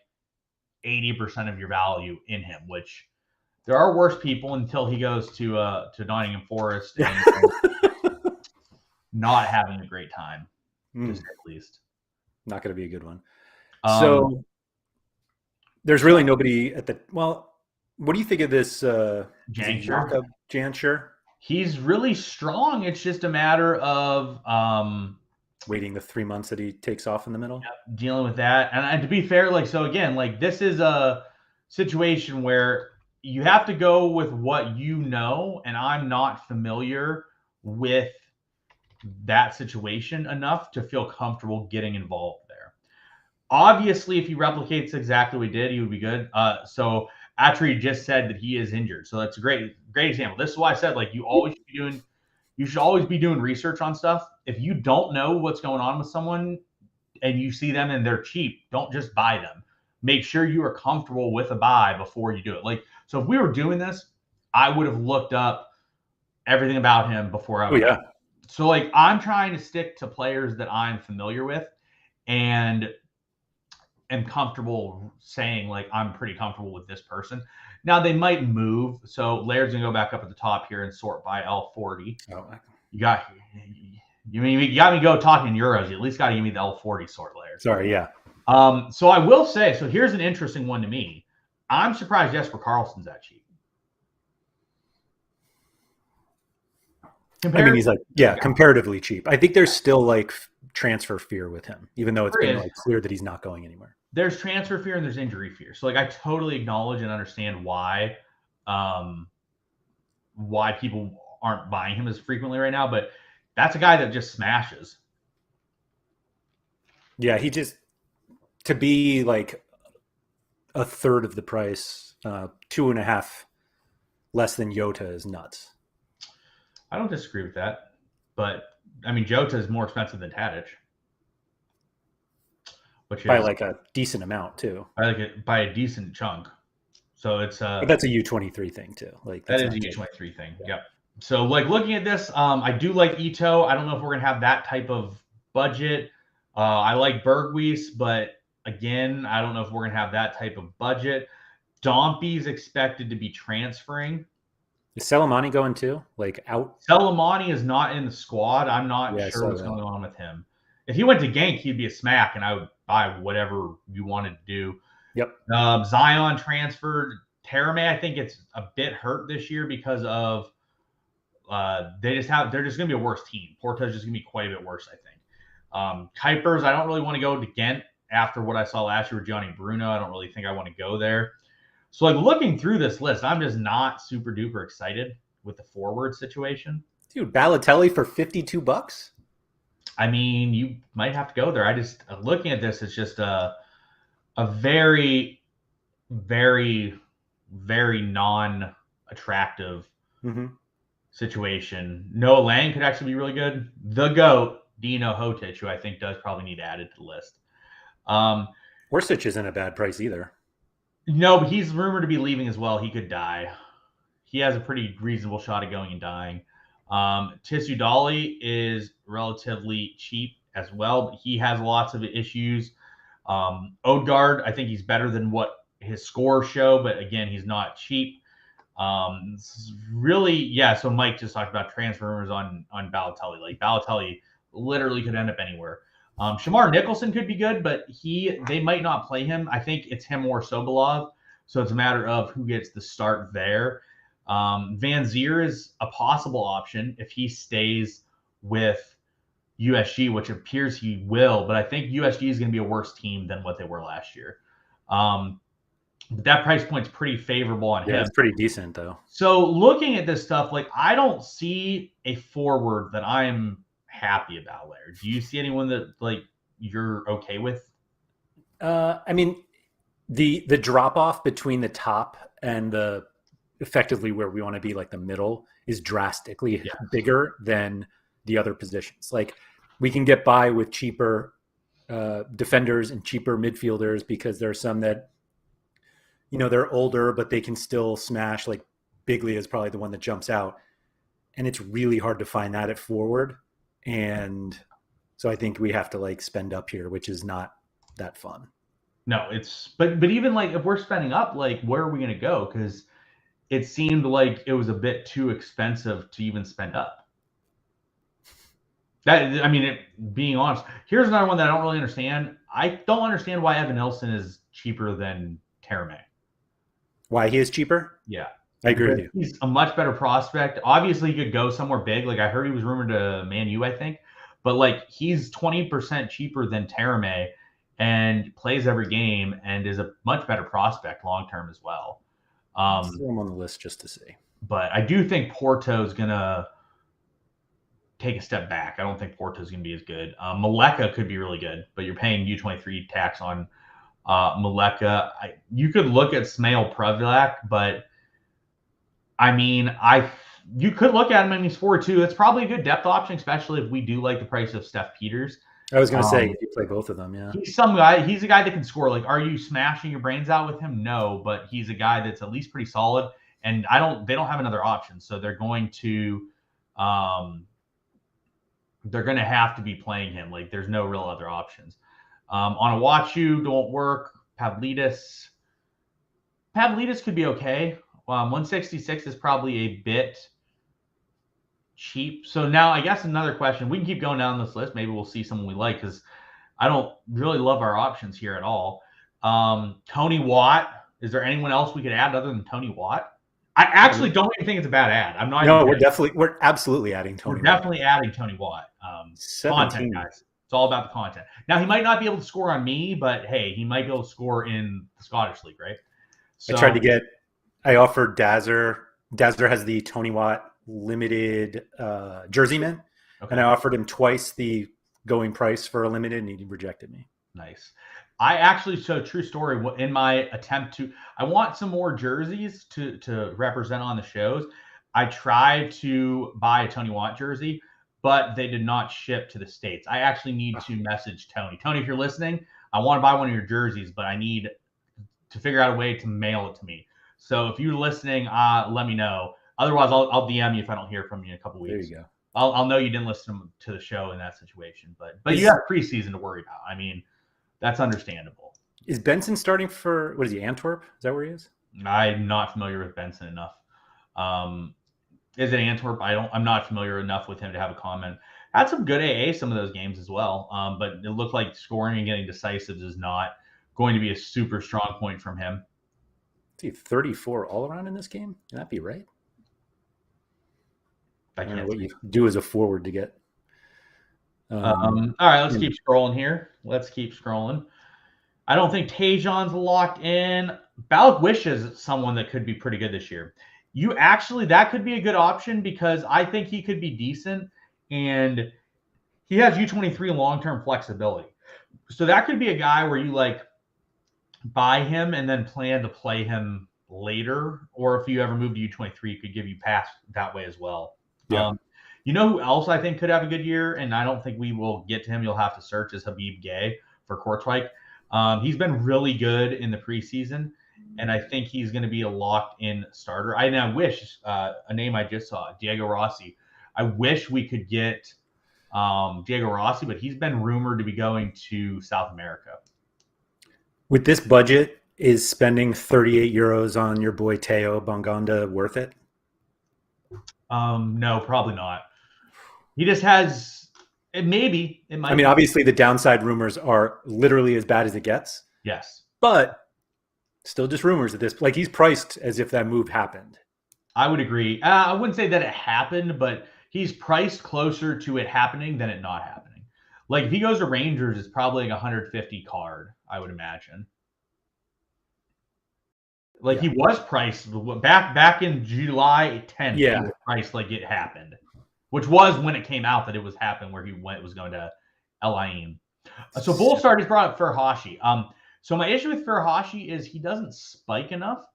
80% of your value in him, which there are worse people until he goes to Nottingham Forest and not having a great time, to say the least. Not going to be a good one. So there's really nobody at the well. What do you think of this Jancher? He's really strong. It's just a matter of waiting the 3 months that he takes off in the middle. Yeah, dealing with that. And to be fair, like, so again, like this is a situation where you have to go with what you know, and I'm not familiar with that situation enough to feel comfortable getting involved there. Obviously, if he replicates exactly what he did, he would be good. So Atri just said that he is injured. So that's a great example. This is why I said, like, you should always be doing research on stuff. If you don't know what's going on with someone and you see them and they're cheap, don't just buy them. Make sure you are comfortable with a buy before you do it. Like, so if we were doing this, I would have looked up everything about him before I would. Yeah. So like I'm trying to stick to players that I'm familiar with and am comfortable saying like I'm pretty comfortable with this person. Now they might move. So Laird's gonna go back up at the top here and sort by L40. Oh, you got me go talking euros. You at least got to give me the L40 sort, Laird. Sorry, yeah. So I will say, so here's an interesting one to me. I'm surprised Jesper Karlsson's that cheap. I mean, he's like, comparatively cheap. I think there's still like transfer fear with him, even though it's been like clear that he's not going anywhere. There's transfer fear and there's injury fear. So like, I totally acknowledge and understand why people aren't buying him as frequently right now, but that's a guy that just smashes. Yeah, he just, to be like a third of the price, 2.5 less than Jota is nuts. I don't disagree with that, but I mean, Jota is more expensive than Tadic, which by is like a decent amount too. By a decent chunk. So it's but that's a U23 thing too. Like that is a U23 thing. Yeah. Yep. So like looking at this, I do like Ito. I don't know if we're gonna have that type of budget. I like Berghuis, but again, I don't know if we're gonna have that type of budget. Dompey's expected to be transferring. Is Selemani going too? Like out? Selemani is not in the squad. I'm not sure what's going on with him. If he went to Genk, he'd be a smack, and I would buy whatever you wanted to do. Yep. Zion transferred. Terame, I think it's a bit hurt this year because of they're just going to be a worse team. Porto's just going to be quite a bit worse, I think. Kuipers, I don't really want to go to Ghent after what I saw last year with Johnny Bruno. I don't really think I want to go there. So like looking through this list, I'm just not super duper excited with the forward situation. Dude, Balotelli for $52? I mean, you might have to go there. I just looking at this, it's just a very, very, very non-attractive situation. Noah Lang could actually be really good. The GOAT, Dino Hotic, who I think does probably need added to the list. Orsic isn't a bad price either. No, but he's rumored to be leaving as well. He could die. He has a pretty reasonable shot of going and dying. Tissu Dolly is relatively cheap as well, but he has lots of issues. Odegaard, I think he's better than what his scores show, but again, he's not cheap. Really, yeah. So Mike just talked about transfer rumors on Balotelli. Like Balotelli literally could end up anywhere. Shamar Nicholson could be good, but they might not play him. I think it's him or Sobolov, so it's a matter of who gets the start there. Van Zier is a possible option if he stays with USG, which appears he will, but I think USG is going to be a worse team than what they were last year. But that price point's pretty favorable on him. Yeah, it's pretty decent though. So looking at this stuff, like I don't see a forward that I'm happy about, Laird. Do you see anyone that like you're okay with? I mean, the drop off between the top and the effectively where we want to be, like the middle, is drastically bigger than the other positions. Like we can get by with cheaper defenders and cheaper midfielders because there are some that, you know, they're older, but they can still smash. Like Biglia is probably the one that jumps out. And it's really hard to find that at forward. And so I think we have to like spend up here, which is not that fun. No, but even like if we're spending up, like where are we going to go? Because it seemed like it was a bit too expensive to even spend up. Being honest, here's another one that I don't really understand. I don't understand why Evan Nilsson is cheaper than Terame. Why he is cheaper? Yeah. I agree with you. He's a much better prospect. Obviously, he could go somewhere big. Like I heard he was rumored to Man U, I think. But like he's 20% cheaper than Terame and plays every game and is a much better prospect long term as well. Throw him on the list just to see. But I do think Porto is gonna take a step back. I don't think Porto is gonna be as good. Maleka could be really good, but you're paying U23 tax on Maleka. You could look at Smail Prevlak, but I mean, you could look at him and he's 4-2. That's probably a good depth option, especially if we do like the price of Steph Peters. I was going to say, if you play both of them, yeah. He's some guy. He's a guy that can score. Like, are you smashing your brains out with him? No, but he's a guy that's at least pretty solid. And they don't have another option, so they're going to have to be playing him. Like, there's no real other options. On a Watchu, don't work. Pavlidis could be okay. 166 is probably a bit cheap. So now I guess another question. We can keep going down this list. Maybe we'll see someone we like because I don't really love our options here at all. Tony Watt Is there anyone else we could add other than Tony Watt? I actually don't even think it's a bad ad. I'm not. No, we're absolutely adding Tony. We're definitely adding Tony Watt. Content, guys. It's all about the content. Now he might not be able to score on me, but hey, he might be able to score in the Scottish League, right? So, I offered Dazzer. Dazzer has the Tony Watt limited jersey mint, and I offered him twice the going price for a limited, and he rejected me. Nice. I actually, so true story, in my attempt to, I want some more jerseys to represent on the shows. I tried to buy a Tony Watt jersey, but they did not ship to the States. I actually need to message Tony. Tony, if you're listening, I want to buy one of your jerseys, but I need to figure out a way to mail it to me. So if you're listening, let me know. Otherwise, I'll DM you if I don't hear from you in a couple weeks. There you go. I'll know you didn't listen to the show in that situation, but you have preseason to worry about. I mean, that's understandable. Is Benson starting for, what is he, Antwerp? Is that where he is? I'm not familiar with Benson enough. Is it Antwerp? I'm not familiar enough with him to have a comment. Had some good AA some of those games as well, but it looked like scoring and getting decisives is not going to be a super strong point from him. Is he 34 all around in this game? Can that be right? I don't know what you do as a forward to get. All right, let's keep scrolling here. Let's keep scrolling. I don't think Tajon's locked in. Balak is someone that could be pretty good this year. That could be a good option because I think he could be decent, and he has U23 long-term flexibility. So that could be a guy where you buy him and then plan to play him later, or if you ever move to U23, he could give you pass that way as well. Yeah. You know who else I think could have a good year, and I don't think we will get to him. You'll have to search, is Habib Gay for Kortrijk. He's been really good in the preseason, and I think he's going to be a locked-in starter. I wish a name I just saw, Diego Rossi. I wish we could get Diego Rossi, but he's been rumored to be going to South America. With this budget, is spending 38 euros on your boy Teo Bongonda worth it? No, probably not. He just has it. Maybe it might. I mean, obviously, the downside rumors are literally as bad as it gets. Yes, but still, just rumors at this. He's priced as if that move happened. I would agree. I wouldn't say that it happened, but he's priced closer to it happening than it not happening. If he goes to Rangers, it's probably 150 card, I would imagine. He was priced back in July 10th. Yeah, he was priced like it happened, which was when it came out that it was happening, where he was going to El Ain. So Bullstart has brought up Furuhashi. So my issue with Furuhashi is he doesn't spike enough,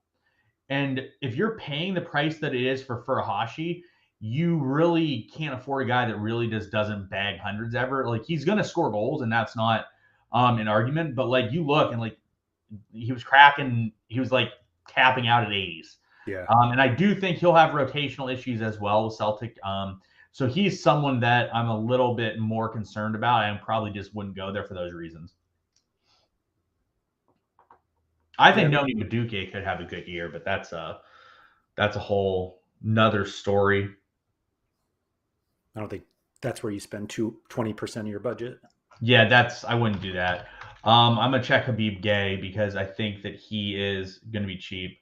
and if you're paying the price that it is for Furuhashi, you really can't afford a guy that really just doesn't bag hundreds ever. He's going to score goals, and that's not an argument. But you look and he was cracking. He was tapping out at 80s. Yeah. And I do think he'll have rotational issues as well with Celtic. So he's someone that I'm a little bit more concerned about. I probably just wouldn't go there for those reasons. I think Noni Madueke could have a good year, but that's a whole nother story. I don't think that's where you spend 20% of your budget. Yeah, I wouldn't do that. I'm going to check Habib Gay because I think that he is going to be cheap.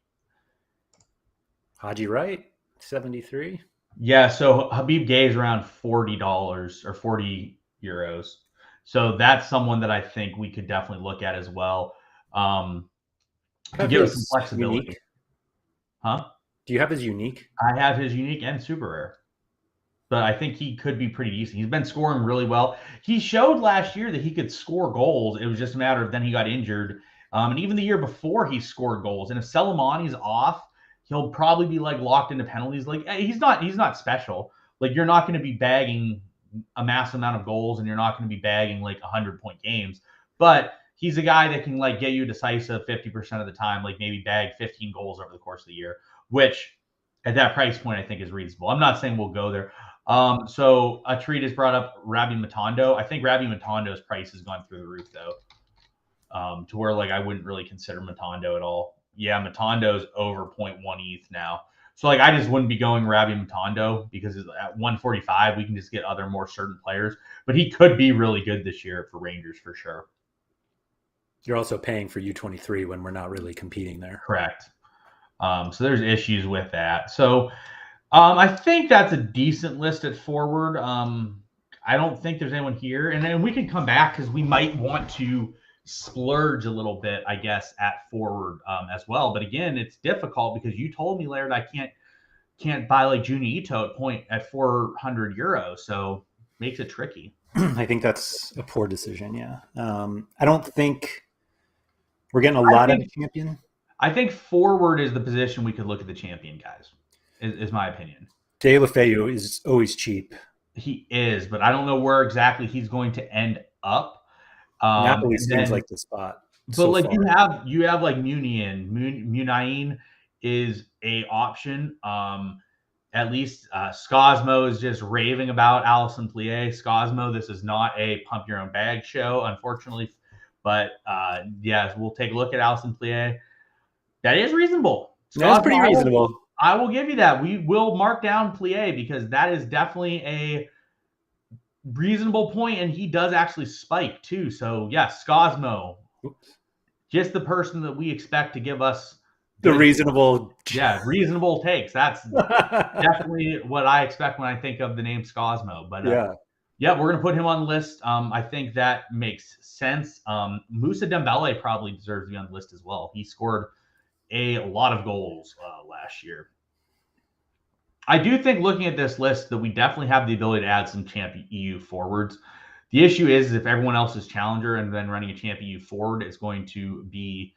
Haji Wright, 73. Yeah, so Habib Gay is around $40 or 40 euros. So that's someone that I think we could definitely look at as well. To give us some flexibility. Unique? Huh? Do you have his unique? I have his unique and super rare. But I think he could be pretty decent. He's been scoring really well. He showed last year that he could score goals. It was just a matter of then he got injured. And even the year before, he scored goals. And if Selemani's off, he'll probably be locked into penalties. He's not special. You're not going to be bagging a massive amount of goals, and you're not going to be bagging 100-point games. But he's a guy that can get you decisive 50% of the time, maybe bag 15 goals over the course of the year, which at that price point I think is reasonable. I'm not saying we'll go there. So a treat has brought up Rabbi Matondo. I think Rabbi Matondo's price has gone through the roof though, to where I wouldn't really consider Matondo at all. Yeah, Matondo's over 0.1 ETH now. So I just wouldn't be going Rabbi Matondo because at 145 we can just get other more certain players. But he could be really good this year for Rangers for sure. You're also paying for U23 when we're not really competing there. Correct. So there's issues with that. So I think that's a decent list at forward. I don't think there's anyone here. And then we can come back because we might want to splurge a little bit, I guess, at forward as well. But again, it's difficult because you told me, Laird, I can't buy like Juni Ito at 400 euros. So makes it tricky. I think that's a poor decision. Yeah. I don't think we're getting a lot of the champion. I think forward is the position we could look at the champion guys, is my opinion. De La Feu is always cheap. He is, but I don't know where exactly he's going to end up. Napoli seems like the spot. But so like far. you have like Muniain is a option. At least Scosmo is just raving about Alison Plie. Scosmo, this is not a pump your own bag show, unfortunately. But yes, we'll take a look at Alison Plie. That is reasonable. That's pretty reasonable. I will give you that. We will mark down Plie because that is definitely a reasonable point, and he does actually spike too. So yes, Scosmo, just the person that we expect to give us the reasonable takes. That's definitely what I expect when I think of the name Scosmo. But yeah, we're gonna put him on the list. I think that makes sense. Moussa Dembele probably deserves to be on the list as well. He scored a lot of goals last year. I do think looking at this list that we definitely have the ability to add some champ EU forwards. The issue is if everyone else is challenger and then running a champ EU forward, it's going to be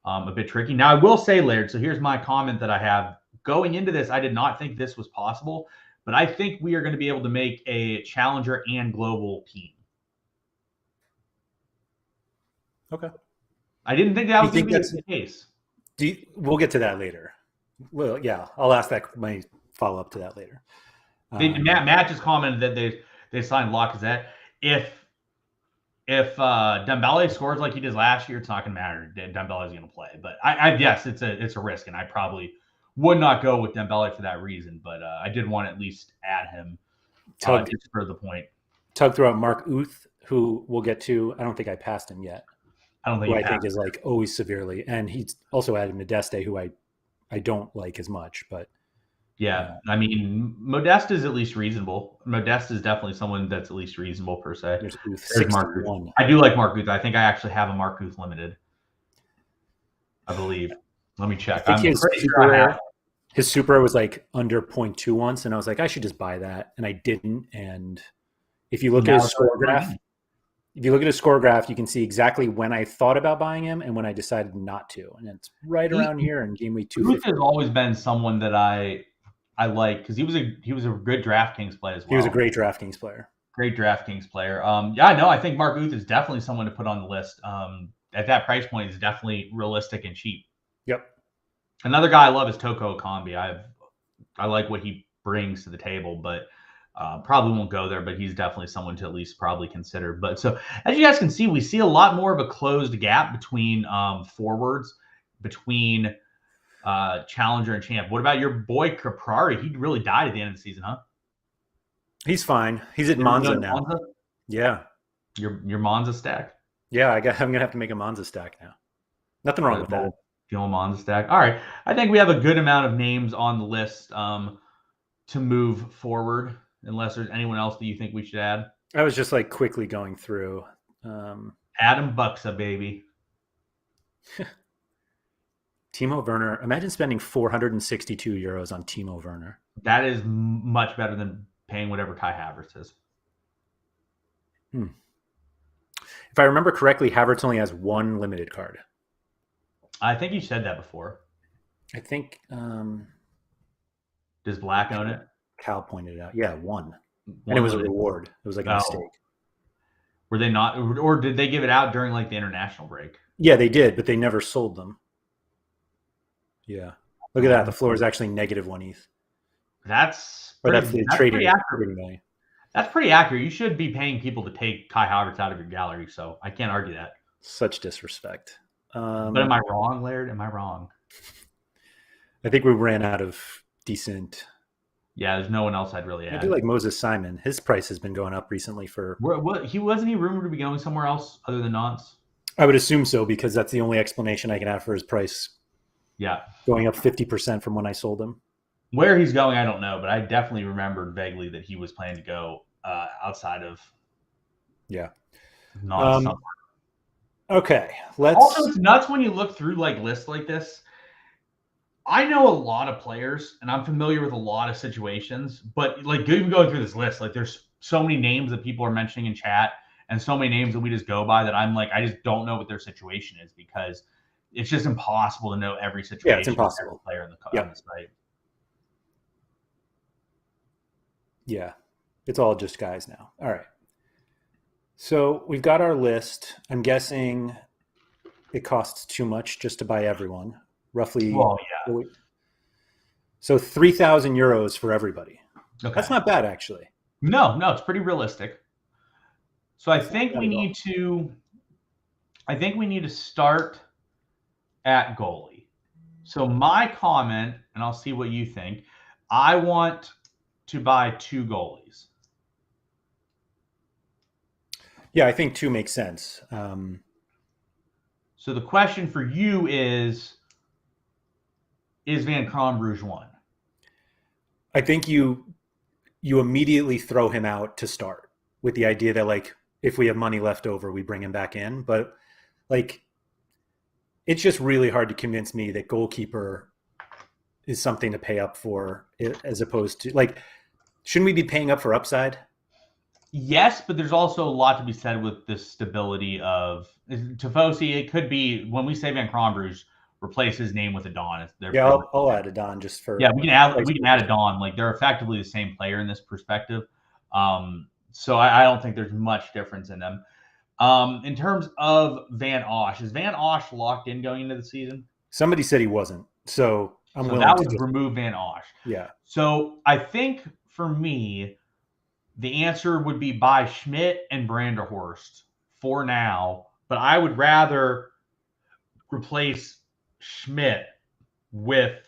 a bit tricky. Now, I will say, Laird, so here's my comment that I have. Going into this, I did not think this was possible, but I think we are going to be able to make a challenger and global team. Okay. I didn't think that was going to be the case. We'll get to that later. Well, yeah, I'll ask that my follow up to that later. Matt just commented that they signed Lacazette. If Dembele scores like he did last year, it's not going to matter. Dembele is going to play, but I yes, it's a risk, and I probably would not go with Dembele for that reason. But I did want to at least add him just for the point. Tug throughout Mark Uth, who we'll get to. I don't think I passed him yet. I don't think I think is like always severely, and he's also added Modeste, who I don't like as much, but. Yeah, I mean, Modeste is at least reasonable. Modeste is definitely someone that's at least reasonable per se. There's Mark Uth. I do like Mark Uth. I think I actually have a Mark Uth limited. I believe. Let me check. I think his super was like under 0.2 once, and I was like, I should just buy that, and I didn't. And if you look at his score graph, you can see exactly when I thought about buying him and when I decided not to, and it's right around here in game week 250. Uth has always been someone that I like because he was a good DraftKings player as well. He was a great DraftKings player. I think Mark Uth is definitely someone to put on the list. At that price point, is definitely realistic and cheap. Yep. Another guy I love is Toko Ekambi. I like what he brings to the table, but probably won't go there. But he's definitely someone to at least probably consider. But so as you guys can see, we see a lot more of a closed gap between forwards, between challenger and champ. What about your boy Caprari? He really died at the end of the season, huh? He's fine. He's at Monza now. Monza? Yeah. Your Monza stack? Yeah, I'm gonna have to make a Monza stack now. Nothing wrong with that. Fuel Monza stack. All right. I think we have a good amount of names on the list to move forward, unless there's anyone else that you think we should add. I was just like quickly going through. Adam Buxa, baby. Timo Werner. Imagine spending 462 euros on Timo Werner. That is much better than paying whatever Kai Havertz is. If I remember correctly, Havertz only has one limited card. I think you said that before. I think. Does Black own it? Cal pointed it out. Yeah, one. And it was a reward. It was like a mistake. Were they not, or did they give it out during like the international break? Yeah, they did, but they never sold them. Yeah. Look at that. The floor is actually -1 ETH. That's the trading value. That's pretty accurate. You should be paying people to take Kai Havertz out of your gallery, so I can't argue that. Such disrespect. But am I wrong, Laird? Am I wrong? I think we ran out of decent. Yeah, there's no one else I'd really add. I do like Moses Simon. His price has been going up recently for. What he wasn't he rumored to be going somewhere else other than Nantes? I would assume so because that's the only explanation I can have for his price Yeah. going up 50% from when I sold him. Where he's going, I don't know, but I definitely remembered vaguely that he was planning to go outside of non-summer. Okay, Also, it's nuts when you look through like lists like this. I know a lot of players, and I'm familiar with a lot of situations, but like even going through this list, like there's so many names that people are mentioning in chat, and so many names that we just go by that I'm like, I just don't know what their situation is because it's just impossible to know every situation. Yeah, it's impossible. Every player on the site. Yeah, it's all just guys now. All right. So we've got our list. I'm guessing it costs too much just to buy everyone. Roughly. Well, yeah. So 3,000 euros for everybody. Okay. That's not bad, actually. No, it's pretty realistic. So I think we need to start at goalie. So my comment, and I'll see what you think, I want to buy 2 goalies. Yeah, I think 2 makes sense. So the question for you is Van Kronbruch 1? I think you immediately throw him out to start with the idea that, like, if we have money left over, we bring him back in. But, like, it's just really hard to convince me that goalkeeper is something to pay up for as opposed to, like, shouldn't we be paying up for upside? Yes, but there's also a lot to be said with the stability of Tifosi. It could be when we say Van Kronbruch, replace his name with a Don. Yeah, I'll add a Don just for. Yeah, we can add a Don. Like they're effectively the same player in this perspective. So I don't think there's much difference in them. In terms of Van Osh, is Van Osh locked in going into the season? Somebody said he wasn't, so I'm willing that would remove Van Osh. Yeah. So I think for me, the answer would be buy Schmidt and Branderhorst for now, but I would rather replace Schmidt with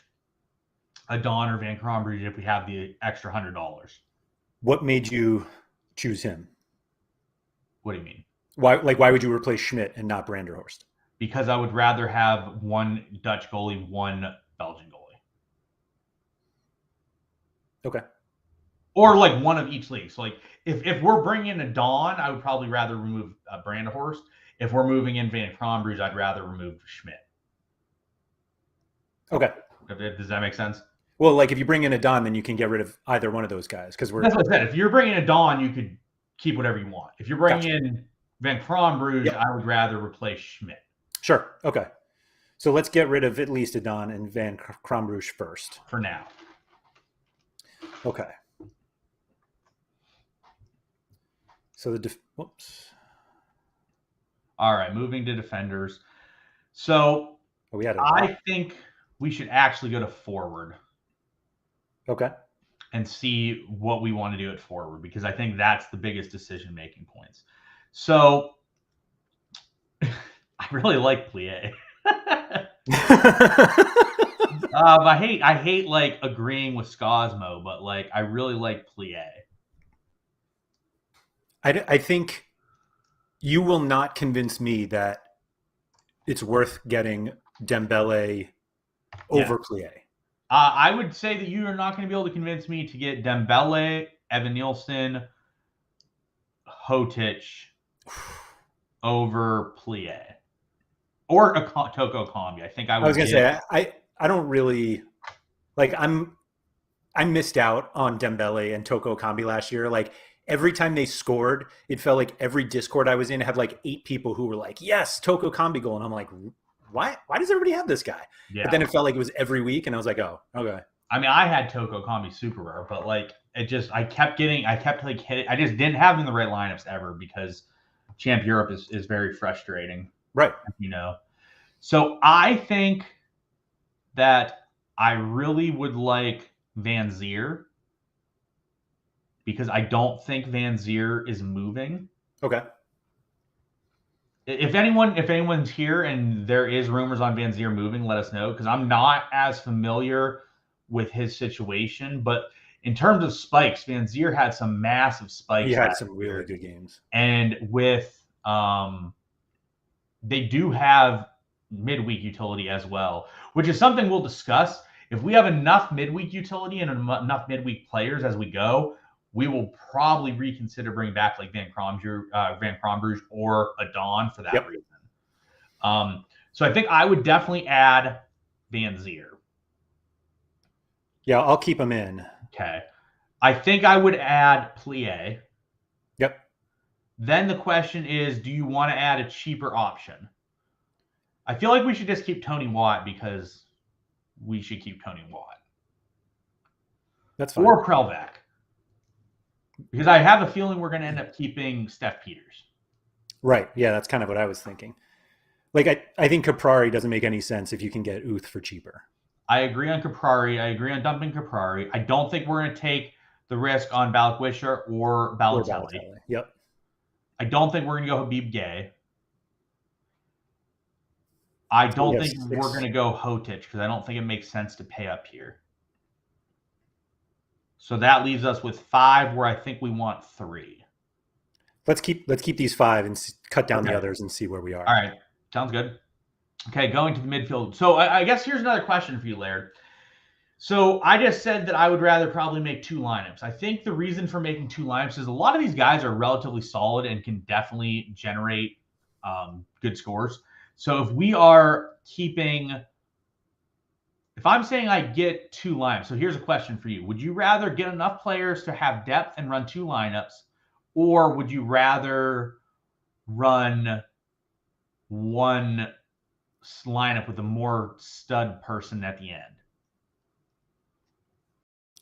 a Don or Van Kronbruch if we have the extra $100. What made you choose him? What do you mean? Why would you replace Schmidt and not Branderhorst? Because I would rather have one Dutch goalie, one Belgian goalie. Okay. Or like one of each league. So like if we're bringing in a Don, I would probably rather remove Branderhorst. If we're moving in Van Kronbruch, I'd rather remove Schmidt. Okay. Does that make sense? Well, like if you bring in a Don, then you can get rid of either one of those guys because that's what I said. If you're bringing a Don, you could keep whatever you want. If you're bringing in Van Kronbruch, I would rather replace Schmidt. Sure. Okay. So let's get rid of at least a Don and Van Kronbruch first. For now. Okay. So whoops. All right, moving to defenders. So I think we should actually go to forward. Okay. And see what we want to do at forward because I think that's the biggest decision-making points. So I really like Plie. I hate like agreeing with Scosmo, but like I really like Plie. I think you will not convince me that it's worth getting Dembele over Plie. I would say that you are not going to be able to convince me to get Dembele, Evan Nielsen, Hotic over Plie. Or a Toko Combi. I think I was going to say, I don't really like I missed out on Dembele and Toko Combi last year. Like every time they scored, it felt like every Discord I was in had like 8 people who were like, yes, Toko Combi goal. And I'm like, why does everybody have this guy? Yeah. But then it felt like it was every week. And I was like, oh, okay. I mean, I had Toko Combi super rare, but like it just, I kept hitting. I just didn't have him in the right lineups ever because Champ Europe is very frustrating. Right. You know? So I think that I really would like Van Zier because I don't think Van Zier is moving. Okay. If anyone's here and there is rumors on Van Zier moving, let us know because I'm not as familiar with his situation. But in terms of spikes, Van Zier had some massive spikes. He had some really good games. And with they do have midweek utility as well, which is something we'll discuss. If we have enough midweek utility and enough midweek players as we go, we will probably reconsider bringing back like Van Krombrug or Adon for that reason. So I think I would definitely add Van Zier. Yeah, I'll keep him in. Okay. I think I would add Plie. Yep. Then the question is, do you want to add a cheaper option? I feel like we should just keep Tony Watt because we should keep Tony Watt. That's fine. Or Krelvac. Because I have a feeling we're going to end up keeping Steph Peters. Right. Yeah, that's kind of what I was thinking. Like, I think Caprari doesn't make any sense if you can get Uth for cheaper. I agree on Caprari. I agree on dumping Caprari. I don't think we're going to take the risk on Balikwisha or Balotelli. Yep. I don't think we're going to go Habib Gay. I don't think we're going to go Hotic because I don't think it makes sense to pay up here. So that leaves us with 5 where I think we want 3. Let's keep these 5 and cut down the others and see where we are. All right. Sounds good. Okay, going to the midfield. So I guess here's another question for you, Laird. So I just said that I would rather probably make 2 lineups. I think the reason for making 2 lineups is a lot of these guys are relatively solid and can definitely generate good scores. So if we are keeping, if I'm saying I get 2 lineups, so here's a question for you. Would you rather get enough players to have depth and run 2 lineups, or would you rather run 1 lineup with a more stud person at the end?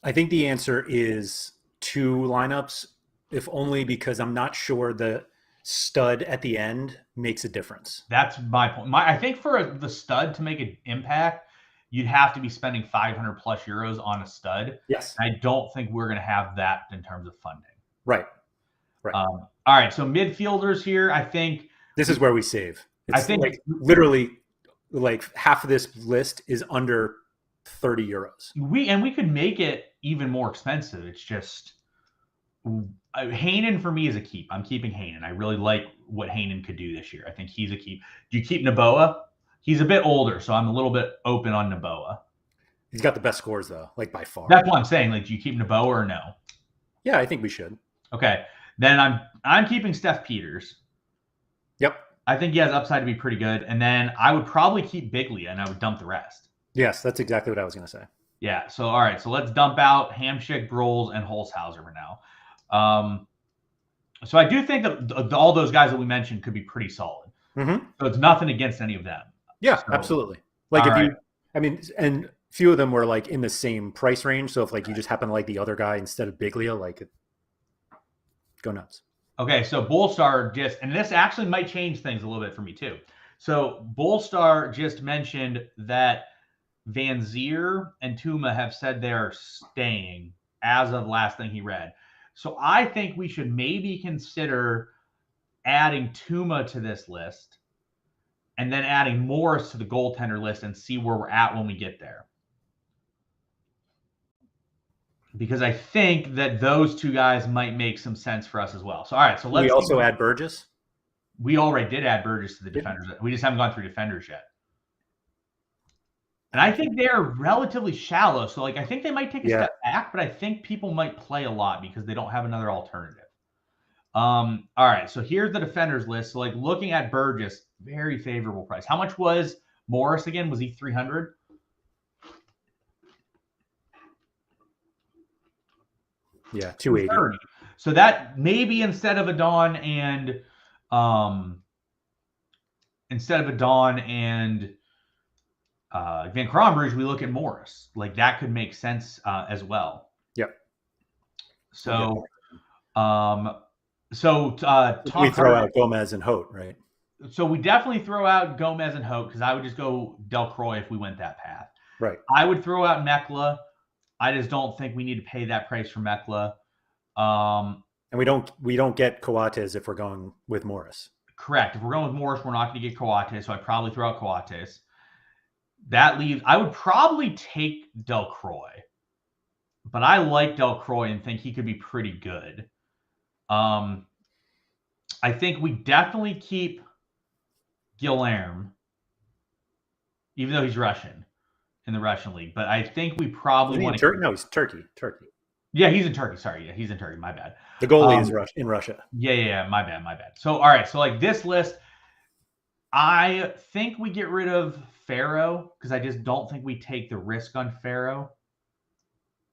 I think the answer is 2 lineups, if only because I'm not sure the stud at the end makes a difference. That's my point. I think for the stud to make an impact, you'd have to be spending 500 plus euros on a stud. Yes. I don't think we're going to have that in terms of funding. Right. All right. So midfielders here, I think this is where we save. It's I think like literally like half of this list is under 30 euros. We could make it even more expensive. It's just Hayne for me is a keep. I'm keeping Hayne. I really like what Hayne could do this year. I think he's a keep. Do you keep Noboa? He's a bit older, so I'm a little bit open on Noboa. He's got the best scores though, like by far. That's what I'm saying. Like, do you keep Noboa or no? Yeah, I think we should. Okay. Then I'm keeping Steph Peters. Yep. I think he has upside to be pretty good. And then I would probably keep Biglia and I would dump the rest. Yes, that's exactly what I was going to say. Yeah. So, all right. So let's dump out Hamsik, Broles, and Holzhauser for now. So I do think that all those guys that we mentioned could be pretty solid. Mm-hmm. So it's nothing against any of them. Yeah, so, absolutely. Like if you, I mean, and few of them were like in the same price range. So if like you just happen to like the other guy instead of Biglia, like go nuts. Okay, so Bullstar just, and this actually might change things a little bit for me too. So Bullstar just mentioned that Van Zier and Tuma have said they're staying as of last thing he read. So I think we should maybe consider adding Tuma to this list and then adding Morris to the goaltender list and see where we're at when we get there. Because I think that those 2 guys might make some sense for us as well. So, all right. So let's. We also add Burgess. We already did add Burgess to the defenders. We just haven't gone through defenders yet. And I think they're relatively shallow. So, like, I think they might take a step back, but I think people might play a lot because they don't have another alternative. All right. So here's the defenders list. So, like, looking at Burgess, very favorable price. How much was Morris again? Was he 300? Yeah, 280. So that maybe instead of Adon and Van Krombrug, we look at Morris. Like that could make sense as well. Yep. So, we throw out Gomez and Hote, right? So we definitely throw out Gomez and Hote because I would just go Delcroix if we went that path. Right. I would throw out Mekla. I just don't think we need to pay that price for Mekla. And we don't get Coates if we're going with Morris. Correct. If we're going with Morris, we're not going to get Coates, so I'd probably throw out Coates. That leaves, I would probably take Delcroix, but I like Delcroix and think he could be pretty good. I think we definitely keep Guilherme, even though he's Russian in the Russian league. But I think we probably want to. No, he's Turkey. Turkey. Yeah, he's in Turkey. Sorry, yeah, he's in Turkey. My bad. The goalie is in Russia. Yeah. My bad. So, all right. So, like this list, I think we get rid of Pharaoh because I just don't think we take the risk on Pharaoh.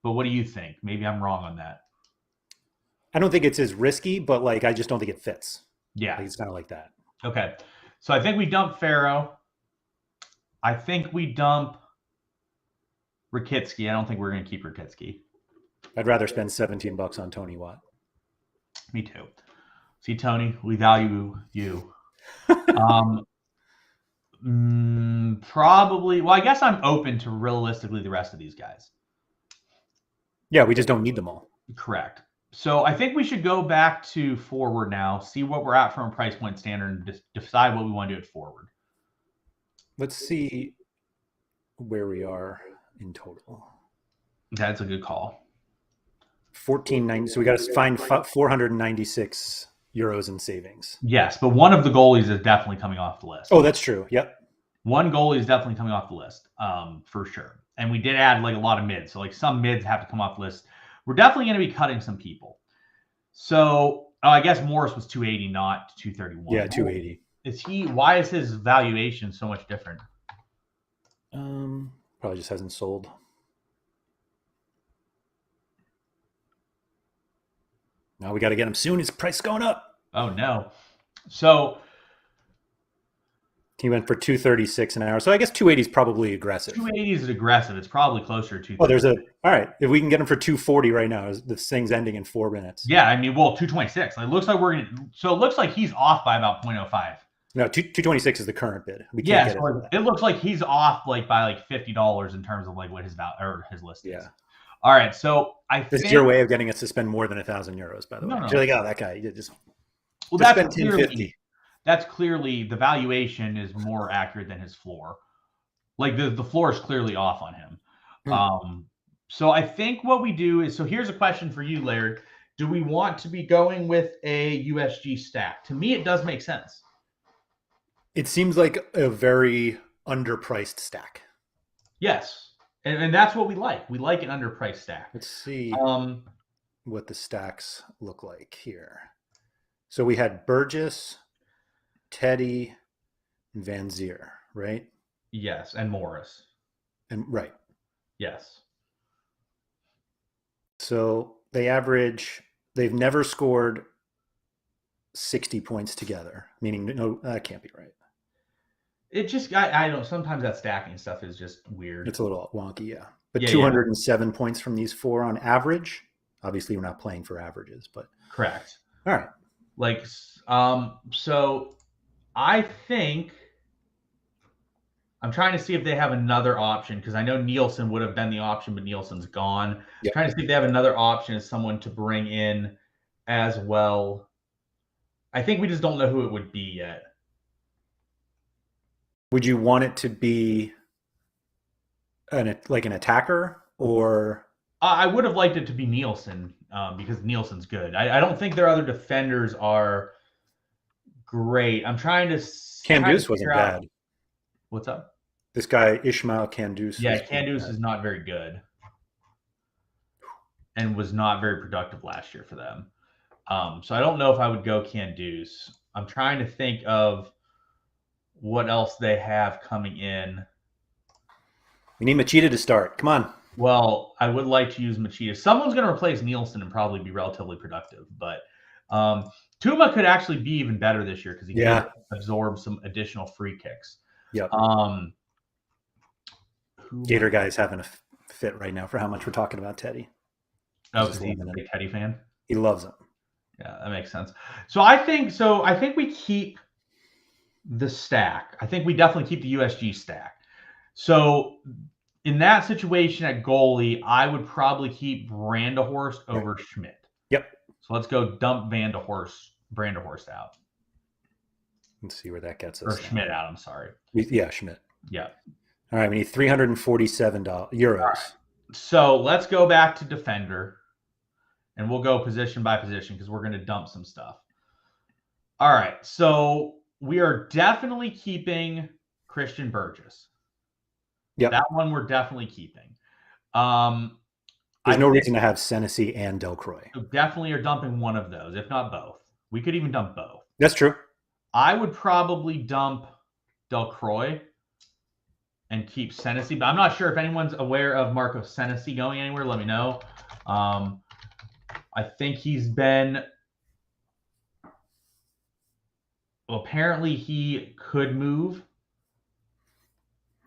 But what do you think? Maybe I'm wrong on that. I don't think it's as risky, but like I just don't think it fits. Yeah, like, it's kind of like that. Okay, so I think we dump Pharaoh. I think we dump Rakitsky. I don't think we're going to keep Rakitsky. I'd rather spend $17 on Tony Watt. Me too. See, Tony, we value you. Probably. Well, I guess I'm open to realistically the rest of these guys. Yeah, we just don't need them all. Correct. So I think we should go back to forward now, see what we're at from a price point standard, and decide what we want to do at forward. Let's see where we are in total. That's a good call. 1490. So we got to find 496 euros in savings. Yes, but one of the goalies is definitely coming off the list. Oh, that's true. Yep. One goalie is definitely coming off the list, for sure. And we did add like a lot of mids. So like some mids have to come off the list. We're definitely going to be cutting some people. So I guess Morris was 280, not 231. Yeah, 280. Why is his valuation so much different? Probably just hasn't sold. Now we got to get him soon. His price is going up. Oh no. So he went for 236 an hour. So I guess 280 is probably aggressive. 280 is aggressive. It's probably closer to 230. Oh, all right. If we can get him for 240 right now, this thing's ending in 4 minutes. Yeah, I mean, well, 226. It looks like so it looks like he's off by about 0.05. No, 226 is the current bid. We can't get it looks like he's off like by like $50 in terms of like what his value or his list is. Yeah. All right, so this is your way of getting us to spend more than €1,000, by the way. No. You're like, oh, that guy, you just that's spend $10.50. That's clearly the valuation is more accurate than his floor. Like the floor is clearly off on him. So I think what we do is, so here's a question for you, Laird. Do we want to be going with a USG stack? To me, it does make sense. It seems like a very underpriced stack. Yes. And that's what we like. We like an underpriced stack. Let's see what the stacks look like here. So we had Burgess, Teddy, and Van Zier, right? Yes, and Morris. And right. Yes. So they've never scored 60 points together, meaning no, that can't be right. It just, I don't, sometimes that stacking stuff is just weird. It's a little wonky, yeah. But 207 points from these 4 on average. Obviously, we're not playing for averages, but. Correct. All right. Like, so I think I'm trying to see if they have another option because I know Nielsen would have been the option, but Nielsen's gone. Yep. Trying to see if they have another option as someone to bring in as well. I think we just don't know who it would be yet. Would you want it to be an attacker or? I would have liked it to be Nielsen because Nielsen's good. I don't think their other defenders are great. I'm trying to. Kandus wasn't bad. What's up? This guy Ishmael Kandus. Yeah, Kandus is not very good, and was not very productive last year for them. So I don't know if I would go Kandus. I'm trying to think of what else they have coming in. We need Machida to start. Come on. Well, I would like to use Machida. Someone's going to replace Nielsen and probably be relatively productive. But Tuma could actually be even better this year because he can absorb some additional free kicks. Yep. Gator guy's having a fit right now for how much we're talking about Teddy. Oh, because he's a big Teddy fan? He loves him. Yeah, that makes sense. So I think we keep the stack. I think we definitely keep the USG stack. So in that situation at goalie, I would probably keep Brandehorst over Schmidt. Yep. So let's go dump Brandehorst out. Let's see where that gets us. Or Schmidt out, I'm sorry. Yeah, Schmidt. Yeah. All right, we need €347. Right. So let's go back to defender. And we'll go position by position because we're going to dump some stuff. All right. So we are definitely keeping Christian Burgess. Yep. That one we're definitely keeping. There's no reason to have Senesi and Delcroix. Definitely are dumping one of those, if not both. We could even dump both. That's true. I would probably dump Delcroix and keep Senesi, but I'm not sure if anyone's aware of Marco Senesi going anywhere. Let me know. I think he's been. Well, apparently he could move.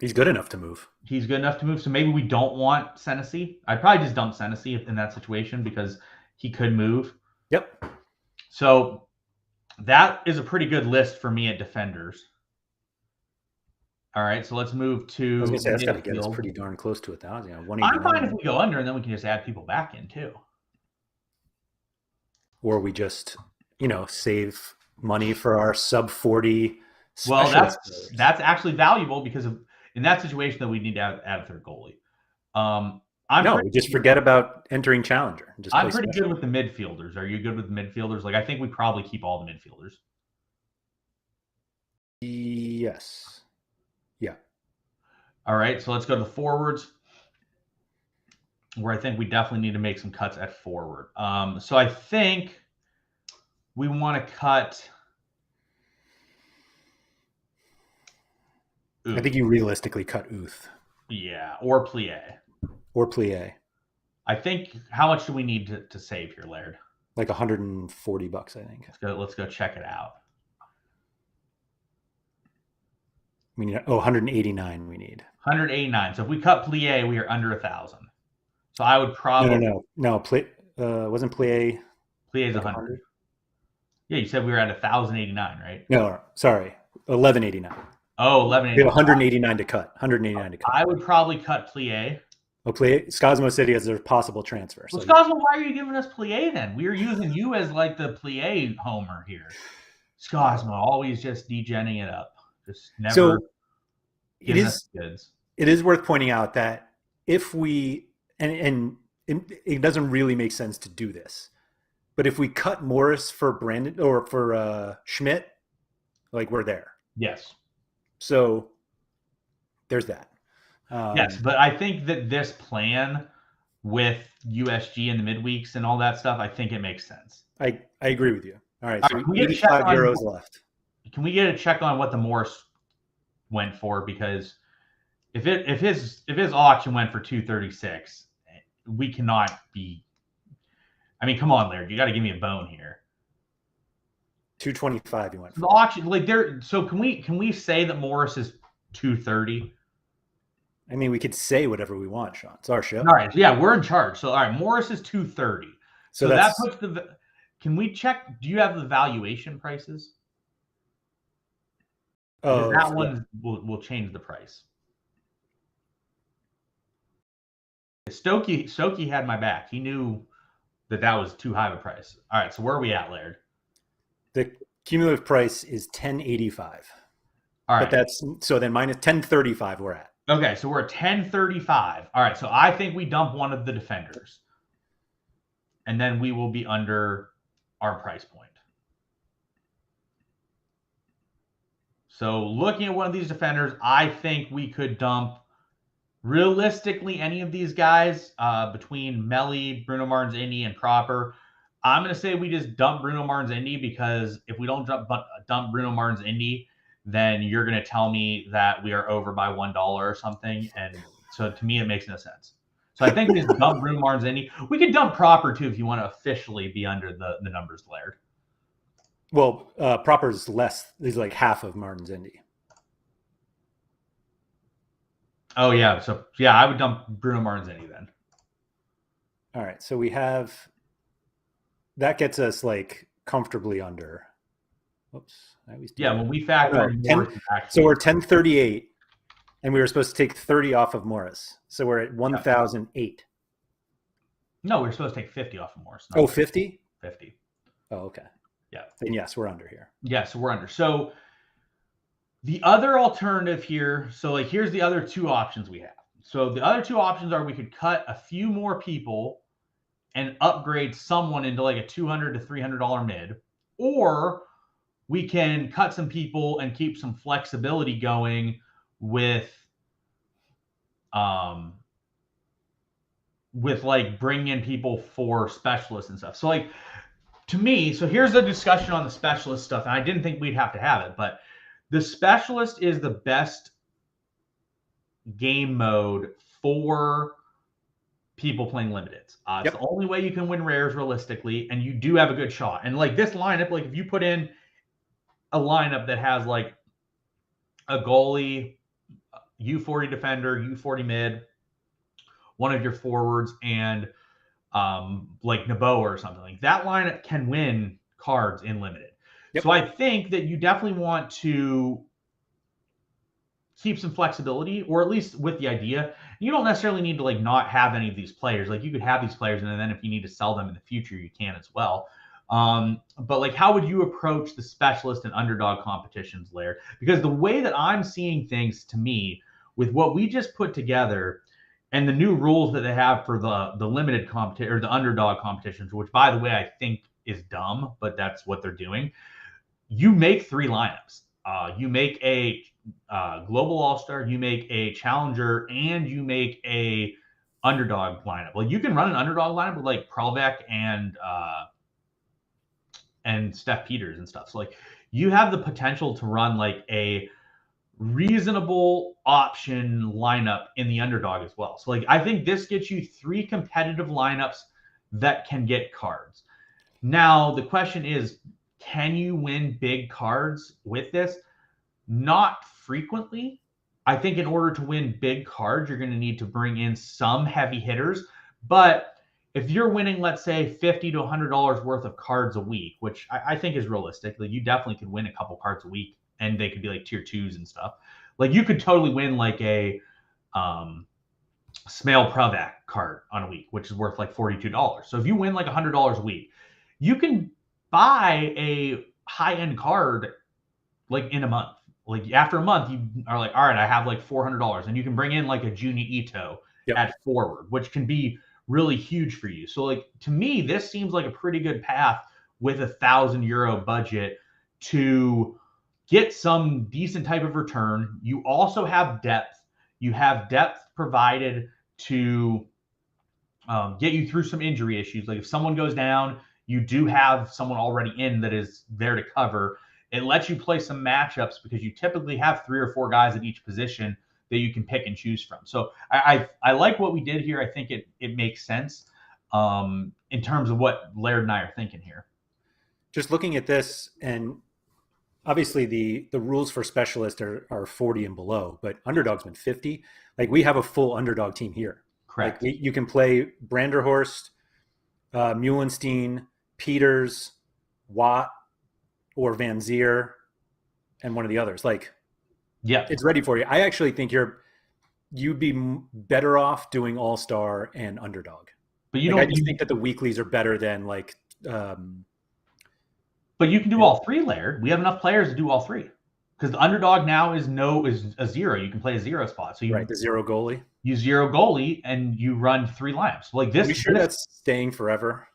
He's good enough to move. He's good enough to move. So maybe we don't want Senesi. I'd probably just dump Senesi in that situation because he could move. Yep. So that is a pretty good list for me at defenders. All right, so let's move to. I was gonna say that's got to get us pretty darn close to 1,000. You know, I'm fine if we go under, and then we can just add people back in too. Or we just, save money for our sub 40. Well, that's actually valuable because in that situation that we need to add a third goalie. We just forget about entering challenger. I'm pretty good with the midfielders. Are you good with the midfielders? Like, I think we probably keep all the midfielders. Yes. Yeah. All right, so let's go to the forwards, where I think we definitely need to make some cuts at forward. So I think we want to cut. I think you realistically cut Uth. Yeah, or Plie. I think, how much do we need to save here, Laird? Like $140, I think. Let's go check it out. We need 189. We need 189. So if we cut Plie, we are under 1,000. So I would probably no. Wasn't Plie's 100? Yeah, you said we were at 1,089, right? No, sorry, 1,189. Oh, 1,189. We have 189 to cut. I would probably cut Plie. Oh, Plie. Scosmo said he has a possible transfer. Well, Scosmo, why are you giving us Plie then? We are using you as like the Plie homer here. Scosmo, always just degenning it up. Just never. So it is worth pointing out that if we and it doesn't really make sense to do this, but if we cut Morris for Brandon or for Schmidt, like, we're there. Yes. So there's that. Yes, but I think that this plan with USG and the midweeks and all that stuff, I think it makes sense. I agree with you. All right, so 85 euros left. Can we get a check on what the Morris went for? Because if his auction went for 236, we cannot be. I mean, come on, Laird, you got to give me a bone here. 225 you went for. The auction, like, there. So can we say that Morris is 230? I mean, we could say whatever we want, Sean. It's our show. All right, yeah, we're in charge. So all right, Morris is 230. So that puts the. Can we check? Do you have the valuation prices? Oh, that one will change the price. Stokey had my back. He knew that was too high of a price. All right, so where are we at, Laird? The cumulative price is 1085. All right. But that's so then minus 1035 we're at. Okay, so we're at 1035. All right, so I think we dump one of the defenders. And then we will be under our price point. So looking at one of these defenders, I think we could dump realistically any of these guys between Melly, Bruno Martins Indy, and Proper. I'm going to say we just dump Bruno Martins Indy, because if we don't dump Bruno Martins Indy, then you're going to tell me that we are over by $1 or something. And so to me, it makes no sense. So I think we just dump Bruno Martins Indy. We could dump Proper too if you want to officially be under the numbers, Laird. Well, Proper's less. He's like half of Martins Indy. Oh, yeah. So, yeah, I would dump Bruno Martins Indy then. All right. So we have that gets us like comfortably under. Oops. Yeah, when we factor in Morris. So we're 1038, and we were supposed to take 30 off of Morris. So we're at 1008. No, we're supposed to take 50 off of Morris. Oh, 50? 50. Oh, okay. Yeah. Then yes, we're under here. Yeah, so we're under. So the other alternative here, so like here's the other two options we have. So the other two options are we could cut a few more people and upgrade someone into like a $200 to $300 mid, or we can cut some people and keep some flexibility going with like bringing in people for specialists and stuff. So like to me, so here's the discussion on the specialist stuff, and I didn't think we'd have to have it, but the specialist is the best game mode for people playing limiteds. It's the only way you can win rares realistically, and you do have a good shot. And like this lineup, like if you put in a lineup that has like a goalie, U40 defender, U40 mid, one of your forwards, and like Naboa or something, like that lineup can win cards in limited. So I think that you definitely want to keep some flexibility, or at least with the idea. You don't necessarily need to like not have any of these players. Like you could have these players, and then if you need to sell them in the future, you can as well. But like, how would you approach the specialist and underdog competitions, Laird? Because the way that I'm seeing things, to me, with what we just put together and the new rules that they have for the limited competition or the underdog competitions, which by the way I think is dumb, but that's what they're doing. You make 3 lineups. You make a global all-star, you make a challenger, and you make a underdog lineup. Like you can run an underdog lineup with like Prelvec and Steph Peters and stuff. So like you have the potential to run like a reasonable option lineup in the underdog as well. So like I think this gets you 3 competitive lineups that can get cards. Now the question is, can you win big cards with this? Not frequently. I think in order to win big cards, you're going to need to bring in some heavy hitters. But if you're winning, let's say $50 to $100 worth of cards a week, which I think is realistic, like you definitely could win a couple cards a week, and they could be like tier 2s and stuff. Like you could totally win like a Smale Prelvec card on a week, which is worth like $42. So if you win like $100 a week, you can buy a high-end card like in a month. Like after a month, you are like, all right, I have like $400, and you can bring in like a Junya Ito at forward, which can be really huge for you. So like to me, this seems like a pretty good path with €1,000 budget to get some decent type of return. You also have depth. You have depth provided to get you through some injury issues. Like if someone goes down, you do have someone already in that is there to cover. It lets you play some matchups because you typically have 3 or 4 guys at each position that you can pick and choose from. So I like what we did here. I think it makes sense in terms of what Laird and I are thinking here. Just looking at this, and obviously the rules for specialist are 40 and below, but underdog's been 50. Like we have a full underdog team here. Correct. Like you can play Branderhorst, Muhlenstein, Peters, Watt, or Van Zier, and one of the others. Like, yeah, it's ready for you. I actually think you'd be better off doing all-star and underdog. But I just think that the weeklies are better than like. But you can do all 3, Laird. We have enough players to do all 3. Because the underdog now is a 0. You can play a 0 spot. So the 0 goalie. You 0 goalie and you run 3 lineups. Like this. Are we sure that's staying forever?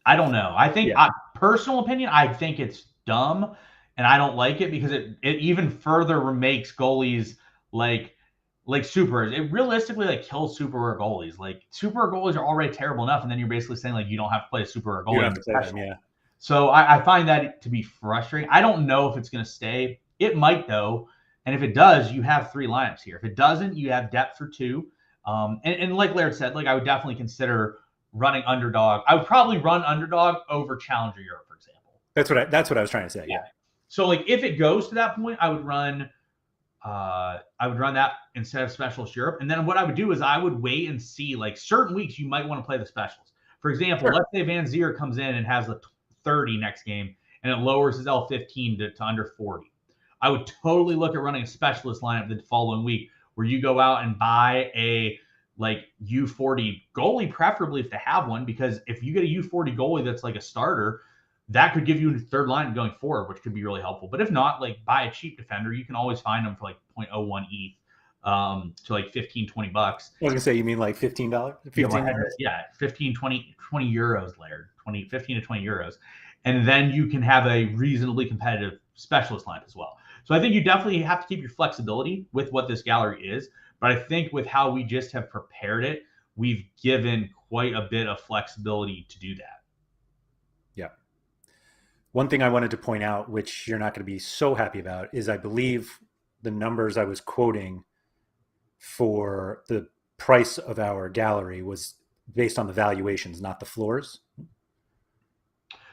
I don't know. I think, personal opinion, I think it's dumb, and I don't like it because it even further makes goalies like supers. It realistically like kills super rare goalies. Like super rare goalies are already terrible enough, and then you're basically saying like you don't have to play a super rare goalie. You have to play them, yeah. So I find that to be frustrating. I don't know if it's going to stay. It might though, and if it does, you have 3 lineups here. If it doesn't, you have depth for 2. And like Laird said, like I would definitely consider running underdog. I would probably run underdog over Challenger Europe, for example. That's what I was trying to say. Yeah. So like if it goes to that point, I would run that instead of Specialist Europe. And then what I would do is I would wait and see, like certain weeks you might want to play the specials. For example, let's say Van Zier comes in and has a 30 next game and it lowers his L15 to under 40. I would totally look at running a specialist lineup the following week where you go out and buy a like U40 goalie, preferably if they have one, because if you get a U40 goalie that's like a starter, that could give you a third line going forward, which could be really helpful. But if not, like buy a cheap defender. You can always find them for like 0.01 ETH to like $15, $20. I was gonna say, you mean like $15? Yeah, 15, 20 euros, Laird. 15 to 20 euros. and then you can have a reasonably competitive specialist lineup as well. So I think you definitely have to keep your flexibility with what this gallery is. But I think with how we just have prepared it, we've given quite a bit of flexibility to do that. Yeah. One thing I wanted to point out, which you're not going to be so happy about, is I believe the numbers I was quoting for the price of our gallery was based on the valuations, not the floors.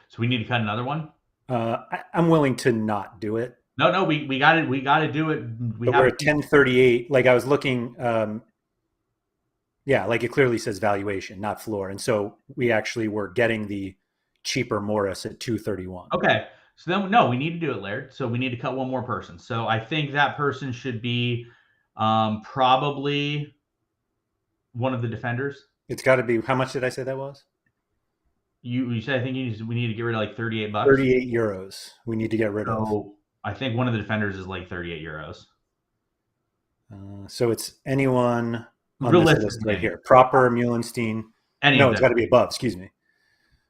So we need to cut another one. I'm willing to not do it. No, we got it. We got to do it. But we're at 1038. Like I was looking, yeah, like it clearly says valuation, not floor, and so we actually were getting the cheaper Morris at 231. Okay, so then no, we need to do it, Laird. So we need to cut one more person. So I think that person should be probably one of the defenders. It's got to be. How much did I say that was? You said I think we need to get rid of like $38. 38 euros. We need to get rid of. I think one of the defenders is like 38 euros. So it's anyone on this list right here. Proper, Muhlenstein. No, it's got to be above. Excuse me.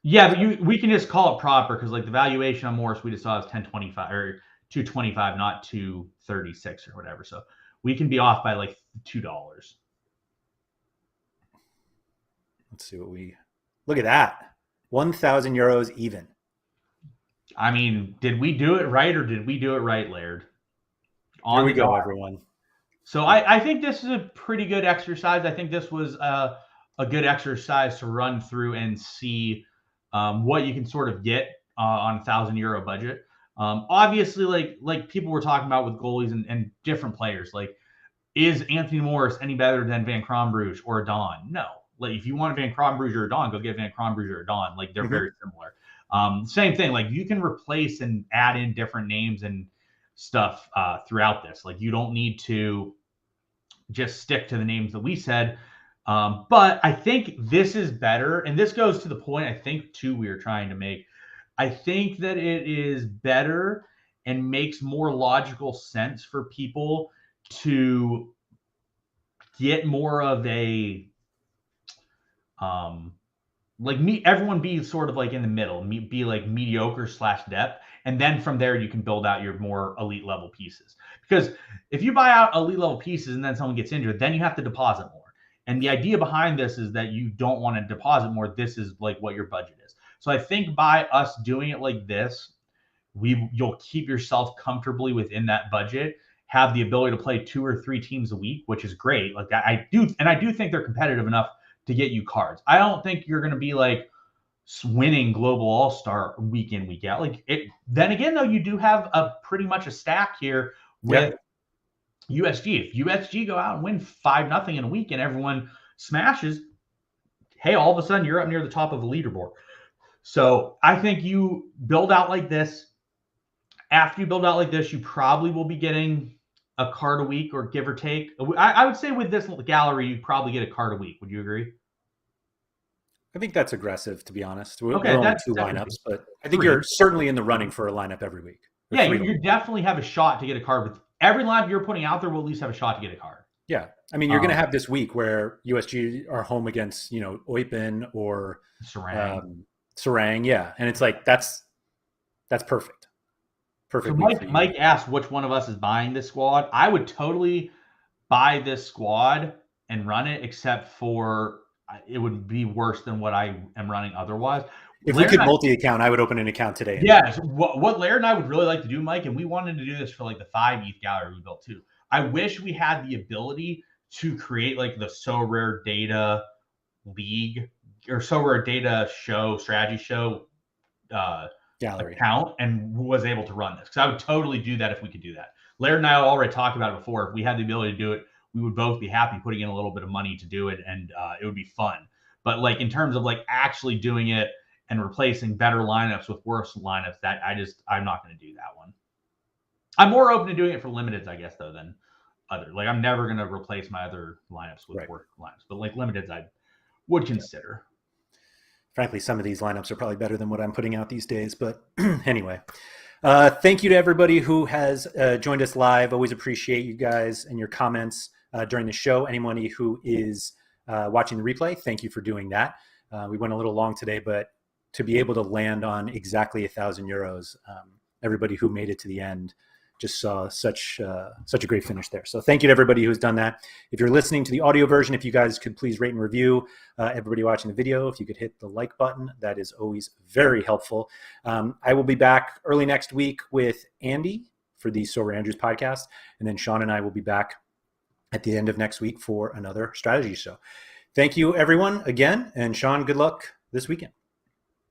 Yeah, but we can just call it proper because like the valuation on Morris we just saw is 1025 or 225, not 236 or whatever. So we can be off by like $2. Let's see what we look at that. 1,000 euros even. I mean, did we do it right or did we do it right, Laird? Here we go, everyone. So I think this is a pretty good exercise. I think this was a good exercise to run through and see what you can sort of get on €1,000 budget. Obviously, like people were talking about with goalies and different players, like is Anthony Morris any better than Van Crombrugge or Don? No. Like if you want Van Crombrugge or Don, go get Van Crombrugge or Don. Like they're very similar. Same thing. Like you can replace and add in different names and stuff throughout this. Like you don't need to just stick to the names that we said. But I think this is better. And this goes to the point I think too we are trying to make. I think that it is better and makes more logical sense for people to get more of a everyone be sort of like in the middle, be like mediocre / depth. And then from there, you can build out your more elite level pieces. Because if you buy out elite level pieces and then someone gets injured, then you have to deposit more. And the idea behind this is that you don't want to deposit more. This is like what your budget is. So I think by us doing it like this, you'll keep yourself comfortably within that budget, have the ability to play 2 or 3 teams a week, which is great. Like I do think they're competitive enough to get you cards. I don't think you're going to be like winning Global All-Star week in, week out. Like it. Then again, though, you do have a pretty much a stack here with USG. If USG go out and win 5-0 in a week and everyone smashes, hey, all of a sudden you're up near the top of the leaderboard. So I think you build out like this. After you build out like this, you probably will be getting a card a week or give or take. I would say with this gallery, you probably get a card a week. Would you agree? I think that's aggressive, to be honest. We're okay, only 2 lineups, but I think you're certainly in the running for a lineup every week. Yeah, you definitely have a shot to get a card. With every lineup you're putting out there will at least have a shot to get a card. Yeah. I mean, you're going to have this week where USG are home against, Eupen or Sorare. Yeah. And it's like, that's perfect. Perfect. So Mike asked which one of us is buying this squad. I would totally buy this squad and run it, except for it would be worse than what I am running otherwise. If we could multi-account, I would open an account today. Yeah. So what Laird and I would really like to do, Mike, and we wanted to do this for like the 5 ETH gallery we built too. I wish we had the ability to create like the SorareData league or SorareData strategy show gallery account and was able to run this, because I would totally do that if we could do that. Laird and I already talked about it before. If we had the ability to do it, we would both be happy putting in a little bit of money to do it, and it would be fun. But like in terms of like actually doing it and replacing better lineups with worse lineups, that I'm not going to do that one. I'm more open to doing it for limiteds, I guess, though, than other. Like I'm never going to replace my other lineups with worse lineups, but like limiteds, I would consider. Frankly, some of these lineups are probably better than what I'm putting out these days. But anyway, thank you to everybody who has joined us live. Always appreciate you guys and your comments during the show. Anybody who is watching the replay, thank you for doing that. We went a little long today, but to be able to land on exactly €1,000. Everybody who made it to the end just saw such a great finish there. So thank you to everybody who's done that. If you're listening to the audio version, if you guys could please rate and review. Everybody watching the video, if you could hit the like button, that is always very helpful. I will be back early next week with Andy for the Sober Andrews podcast, and then Sean and I will be back at the end of next week for another strategy show. Thank you, everyone, again, and Sean, good luck this weekend.